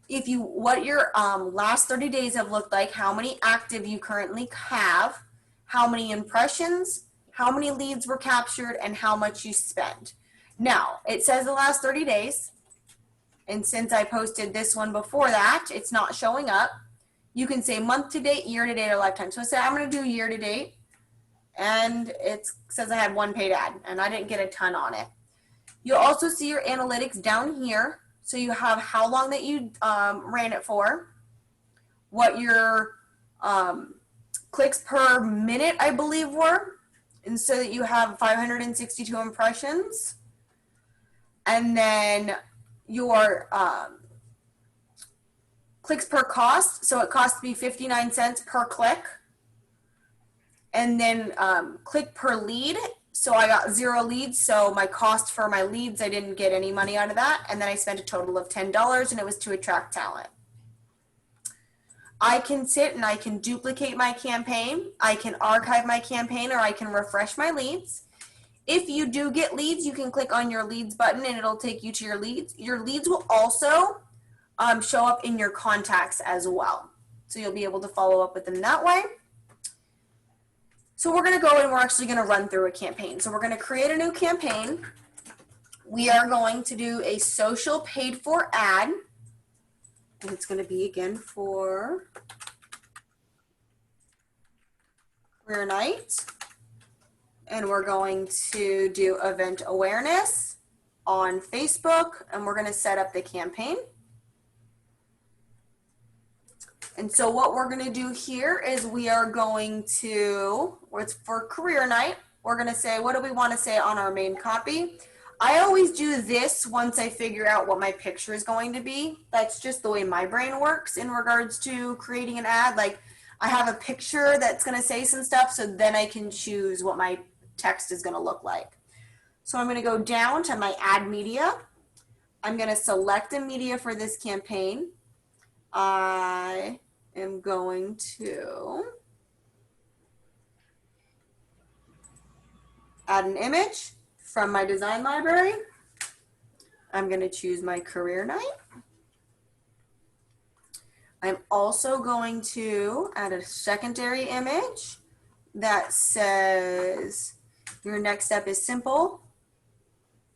what your last 30 days have looked like, how many active you currently have, how many impressions, how many leads were captured, and how much you spent. Now, it says the last 30 days, and since I posted this one before that, it's not showing up. You can say month to date, year to date, or lifetime. So say I'm going to do year to date, and it says I had one paid ad, and I didn't get a ton on it. You'll also see your analytics down here. So you have how long that you ran it for, what your clicks per minute, I believe, were. And so that you have 562 impressions. And then your clicks per cost. So it cost me 59 cents per click. And then click per lead. So I got 0 leads. So my cost for my leads, I didn't get any money out of that. And then I spent a total of $10, and it was to attract talent. I can sit and I can duplicate my campaign. I can archive my campaign, or I can refresh my leads. If you do get leads, you can click on your leads button and it'll take you to your leads. Your leads will also show up in your contacts as well. So you'll be able to follow up with them that way. So we're going to go and we're actually going to run through a campaign. So we're going to create a new campaign. We are going to do a social paid for ad. And it's going to be again for Career Night. And we're going to do event awareness on Facebook. And we're going to set up the campaign. And so what we're going to do here is we are going to, it's for Career Night, we're going to say, what do we want to say on our main copy? I always do this once I figure out what my picture is going to be. That's just the way my brain works in regards to creating an ad. Like I have a picture that's going to say some stuff, so then I can choose what my text is going to look like. So I'm going to go down to my ad media. I'm going to select a media for this campaign. I am going to add an image from my design library. I'm going to choose my Career Night. I'm also going to add a secondary image that says your next step is simple.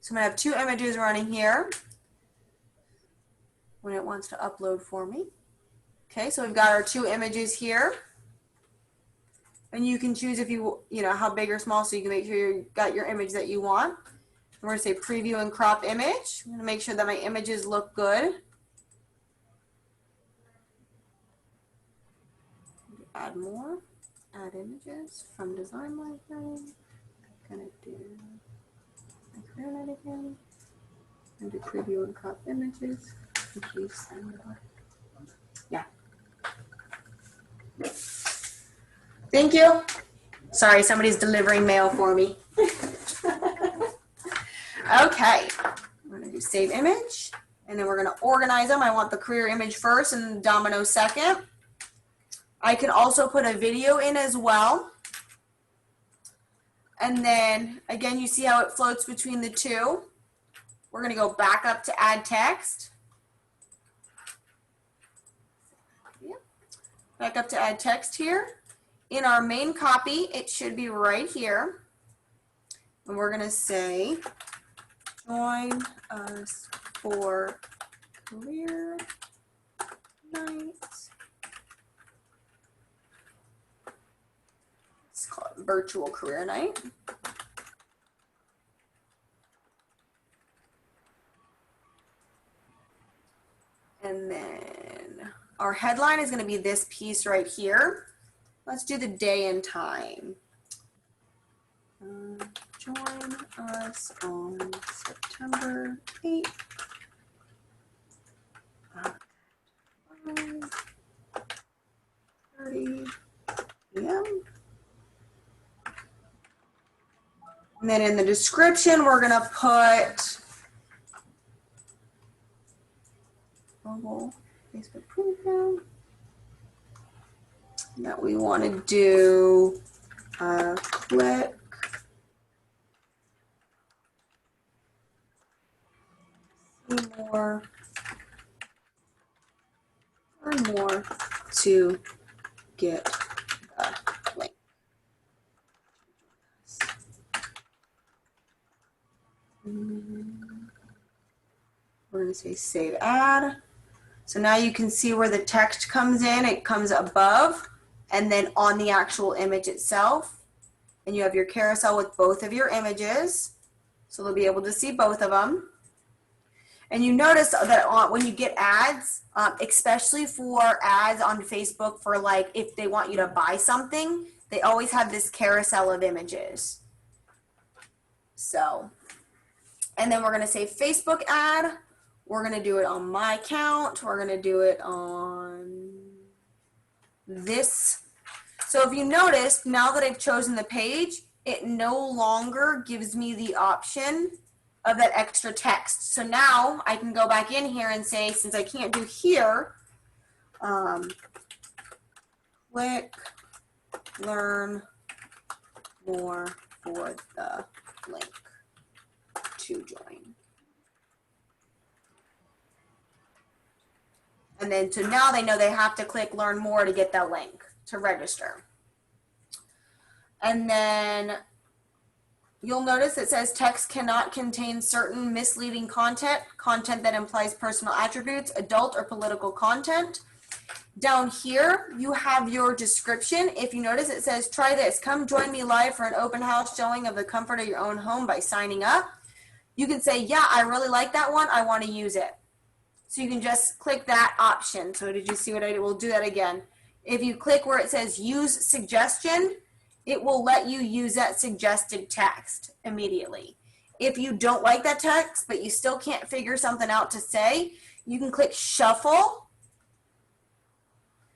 So I'm going to have two images running here when it wants to upload for me. Okay, so we've got our two images here. And you can choose if you know, how big or small, so you can make sure you've got your image that you want. We're going to say preview and crop image. I'm going to make sure that my images look good. Add more. Add images from design library. I'm going to do my Career Night again. And do preview and crop images. Yeah. Thank you. Sorry, somebody's delivering mail for me. Okay, I'm gonna do save image, and then we're gonna organize them. I want the career image first and domino second. I can also put a video in as well. And then again, you see how it floats between the two. We're gonna go back up to add text. Yep. Back up to add text here. In our main copy, it should be right here. And we're going to say, join us for Career Night. Let's call it Virtual Career Night. And then our headline is going to be this piece right here. Let's do the day and time. Join us on September 8th. 5:30 p.m. And then in the description, we're going to put mobile Facebook preview. That we want to do click see more or more to get the link. We're going to say save ad. So now you can see where the text comes in. It comes above and then on the actual image itself. And you have your carousel with both of your images. So they'll be able to see both of them. And you notice that when you get ads, especially for ads on Facebook for like if they want you to buy something, they always have this carousel of images. So, and then we're going to say Facebook ad. We're going to do it on my account. We're going to do it on this. So if you notice, now that I've chosen the page, it no longer gives me the option of that extra text. So now I can go back in here and say, since I can't do here, click learn more for the link to join. And then so now they know they have to click learn more to get that link to register. And then you'll notice it says text cannot contain certain misleading content, content that implies personal attributes, adult or political content. Down here, you have your description. If you notice, it says, try this. Come join me live for an open house showing of the comfort of your own home by signing up. You can say, yeah, I really like that one. I want to use it. So you can just click that option. So did you see what I did? We'll do that again. If you click where it says use suggestion, it will let you use that suggested text immediately. If you don't like that text, but you still can't figure something out to say, you can click shuffle.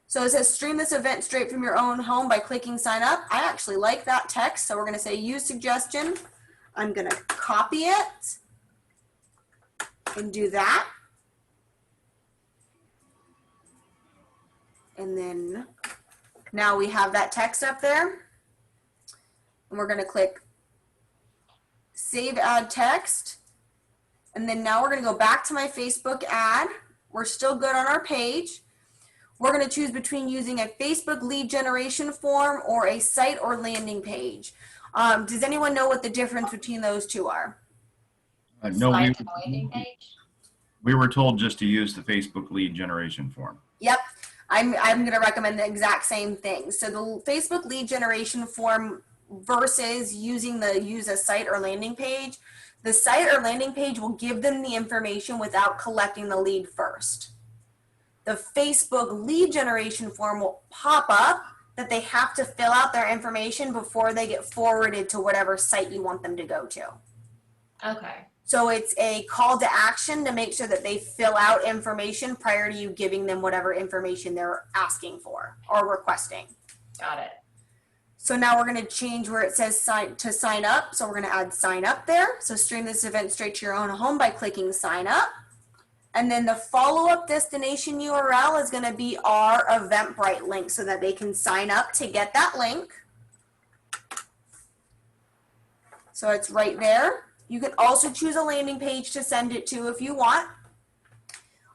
So it says stream this event straight from your own home by clicking sign up. I actually like that text. So we're going to say use suggestion. I'm going to copy it and do that. And then now we have that text up there. And we're going to click save add text. And then now we're going to go back to my Facebook ad. We're still good on our page. We're going to choose between using a Facebook lead generation form or a site or landing page. Does anyone know what the difference between those two are? No, Slide to the landing page. we were told just to use the Facebook lead generation form. Yep, I'm going to recommend the exact same thing. So the Facebook lead generation form versus using the use a site or landing page, the site or landing page will give them the information without collecting the lead first. The Facebook lead generation form will pop up that they have to fill out their information before they get forwarded to whatever site you want them to go to. Okay. So it's a call to action to make sure that they fill out information prior to you giving them whatever information they're asking for or requesting. Got it. So now we're going to change where it says sign up. So we're going to add sign up there. So stream this event straight to your own home by clicking sign up. And then the follow-up destination URL is going to be our Eventbrite link so that they can sign up to get that link. So it's right there. You can also choose a landing page to send it to if you want.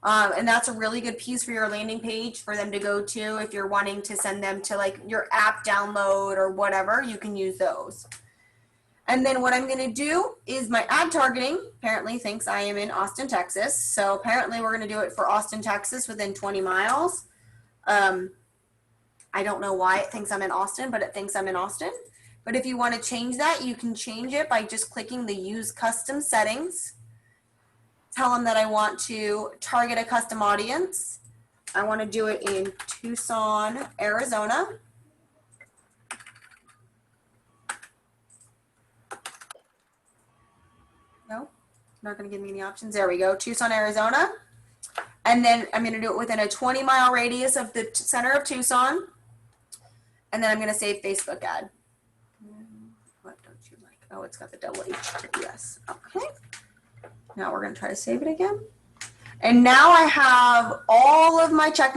And that's a really good piece for your landing page for them to go to if you're wanting to send them to like your app download or whatever, you can use those. And then what I'm going to do is my ad targeting apparently thinks I am in Austin, Texas. So apparently we're going to do it for Austin, Texas within 20 miles. I don't know why it thinks I'm in Austin, but it thinks I'm in Austin. But if you want to change that, you can change it by just clicking the use custom settings. Tell them that I want to target a custom audience. I want to do it in Tucson, Arizona. No, not going to give me any options. There we go, Tucson, Arizona. And then I'm going to do it within a 20-mile radius of the center of Tucson. And then I'm going to save Facebook ad. What don't you like? Oh, it's got the double H. Yes. Okay. Now we're going to try to save it again. And now I have all of my check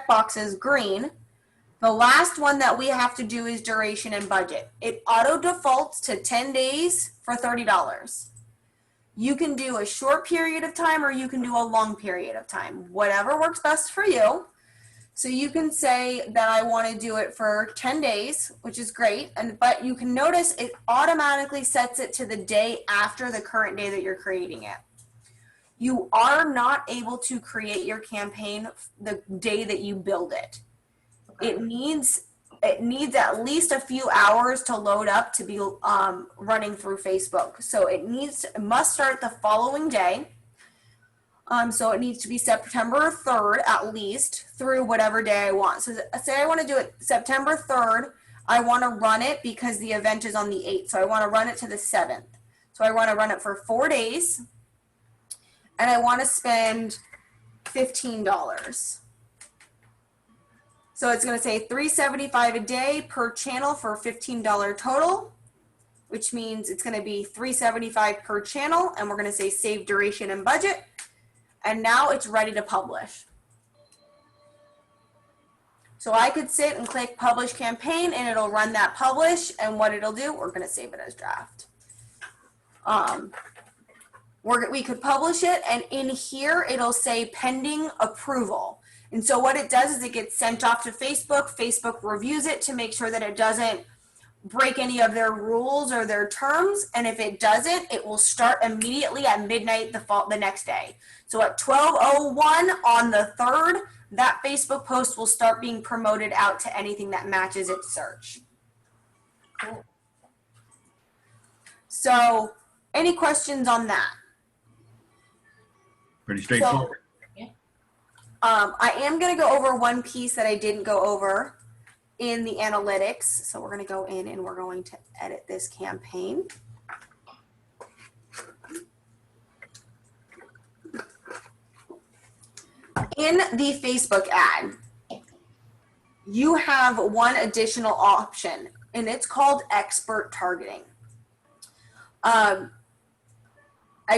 boxes green. The last one that we have to do is duration and budget. It auto defaults to 10 days for $30. You can do a short period of time or you can do a long period of time, whatever works best for you. So you can say that I want to do it for 10 days, which is great. But you can notice it automatically sets it to the day after the current day that you're creating it. You are not able to create your campaign the day that you build it. Okay. It needs at least a few hours to load up to be running through Facebook. So it must start the following day. So it needs to be September 3rd at least through whatever day I want. So say I want to do it September 3rd. I want to run it because the event is on the 8th. So I want to run it to the 7th. So I want to run it for 4 days. And I want to spend $15. So it's going to say $375 a day per channel for $15 total, which means it's going to be $375 per channel. And we're going to say save duration and budget. And now it's ready to publish. So I could sit and click publish campaign and it'll run that publish. And what it'll do, we're going to save it as draft. We could publish it, and in here it'll say pending approval. And so what it does is it gets sent off to Facebook. Facebook reviews it to make sure that it doesn't break any of their rules or their terms. And if it doesn't, it will start immediately at midnight the next day. So at 12:01 on the 3rd, that Facebook post will start being promoted out to anything that matches its search. Cool. So any questions on that? Pretty straightforward. I am going to go over one piece that I didn't go over in the analytics. So we're going to go in and we're going to edit this campaign. In the Facebook ad, you have one additional option, and it's called expert targeting. I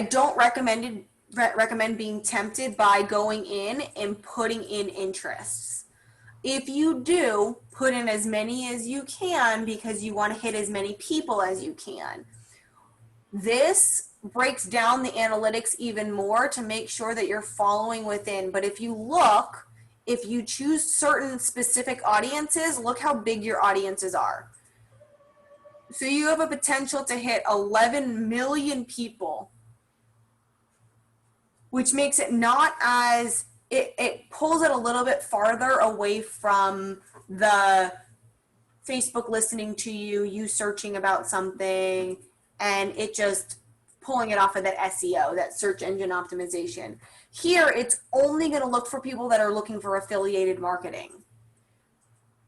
don't recommend being tempted by going in and putting in interests. If you do, put in as many as you can because you want to hit as many people as you can. This breaks down the analytics even more to make sure that you're following within. But if you choose certain specific audiences, look how big your audiences are. So you have a potential to hit 11 million people, which makes it not as, it pulls it a little bit farther away from the Facebook listening to you, you searching about something, and it just pulling it off of that SEO, that search engine optimization. Here, it's only going to look for people that are looking for affiliated marketing,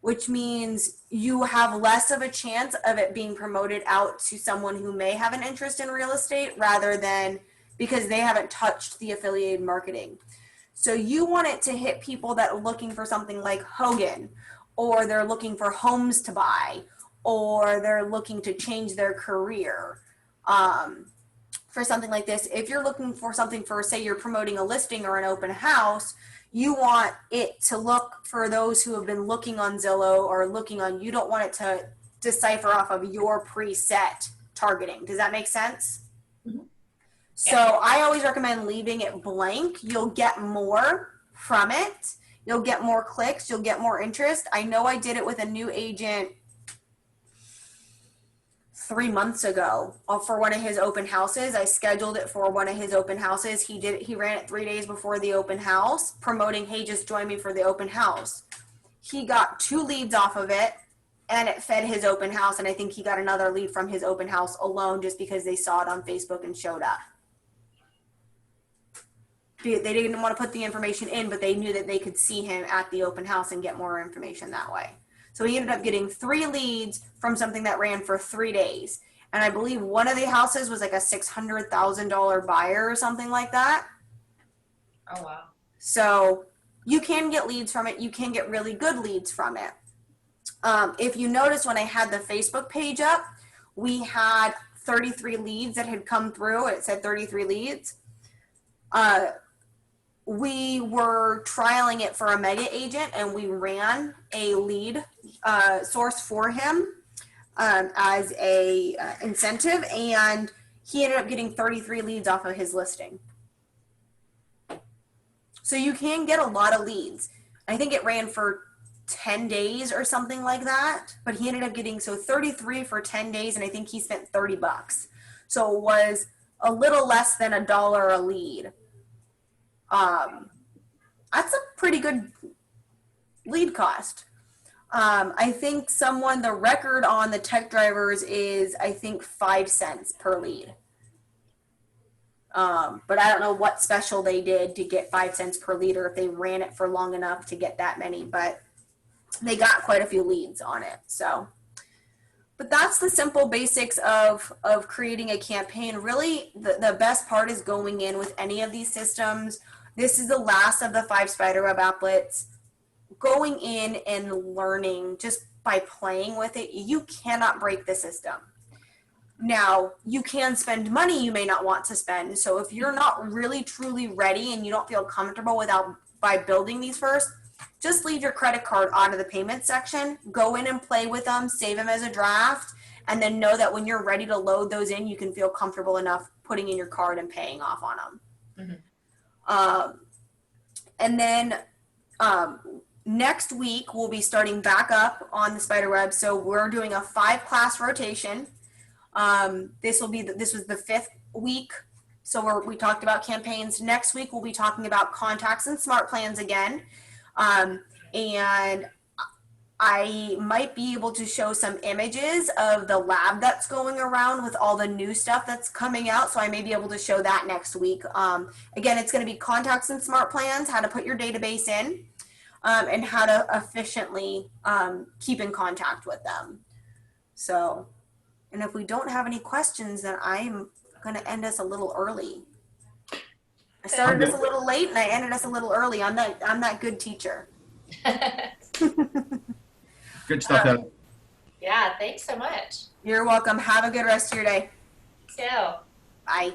which means you have less of a chance of it being promoted out to someone who may have an interest in real estate rather than because they haven't touched the affiliated marketing. So you want it to hit people that are looking for something like Hogan, or they're looking for homes to buy, or they're looking to change their career. For something like this, if you're looking for something for, say, you're promoting a listing or an open house, you want it to look for those who have been looking on Zillow or looking on, you don't want it to decipher off of your preset targeting. Does that make sense? Mm-hmm. So I always recommend leaving it blank. You'll get more from it. You'll get more clicks. You'll get more interest. I know I did it with a new agent 3 months ago for one of his open houses. I scheduled it for one of his open houses. He ran it 3 days before the open house, promoting, hey, just join me for the open house. He got 2 leads off of it, and it fed his open house. And I think he got another lead from his open house alone just because they saw it on Facebook and showed up. They didn't want to put the information in, but they knew that they could see him at the open house and get more information that way. So he ended up getting 3 leads from something that ran for 3 days. And I believe one of the houses was like a $600,000 buyer or something like that. Oh, wow. So you can get leads from it. You can get really good leads from it. If you notice when I had the Facebook page up, we had 33 leads that had come through. It said 33 leads. We were trialing it for a mega agent, and we ran a lead source for him as a incentive, and he ended up getting 33 leads off of his listing. So you can get a lot of leads. I think it ran for 10 days or something like that, but he ended up getting 33 for 10 days, and I think he spent $30. So it was a little less than $1 a lead. That's a pretty good lead cost. I think the record on the tech drivers is, I think, 5 cents per lead. But I don't know what special they did to get 5 cents per lead, or if they ran it for long enough to get that many, but they got quite a few leads on it. So, but that's the simple basics of creating a campaign. Really, the best part is going in with any of these systems. This is the last of the 5 spiderweb applets. Going in and learning just by playing with it, you cannot break the system. Now, you can spend money you may not want to spend. So if you're not really truly ready and you don't feel comfortable by building these first, just leave your credit card out of the payment section. Go in and play with them, save them as a draft, and then know that when you're ready to load those in, you can feel comfortable enough putting in your card and paying off on them. Mm-hmm. And then Next week, we'll be starting back up on the spiderweb. So we're doing a 5-class rotation. This was the 5th week. So we talked about campaigns. Next week, we'll be talking about contacts and smart plans again. And I might be able to show some images of the lab that's going around with all the new stuff that's coming out. So I may be able to show that next week. Again, it's going to be contacts and smart plans, how to put your database in, and how to efficiently keep in contact with them. So, and if we don't have any questions, then I'm going to end us a little early. I started us a little late and I ended us a little early. I'm that good teacher. Good stuff, Heather. Yeah, thanks so much. You're welcome. Have a good rest of your day. So. Bye.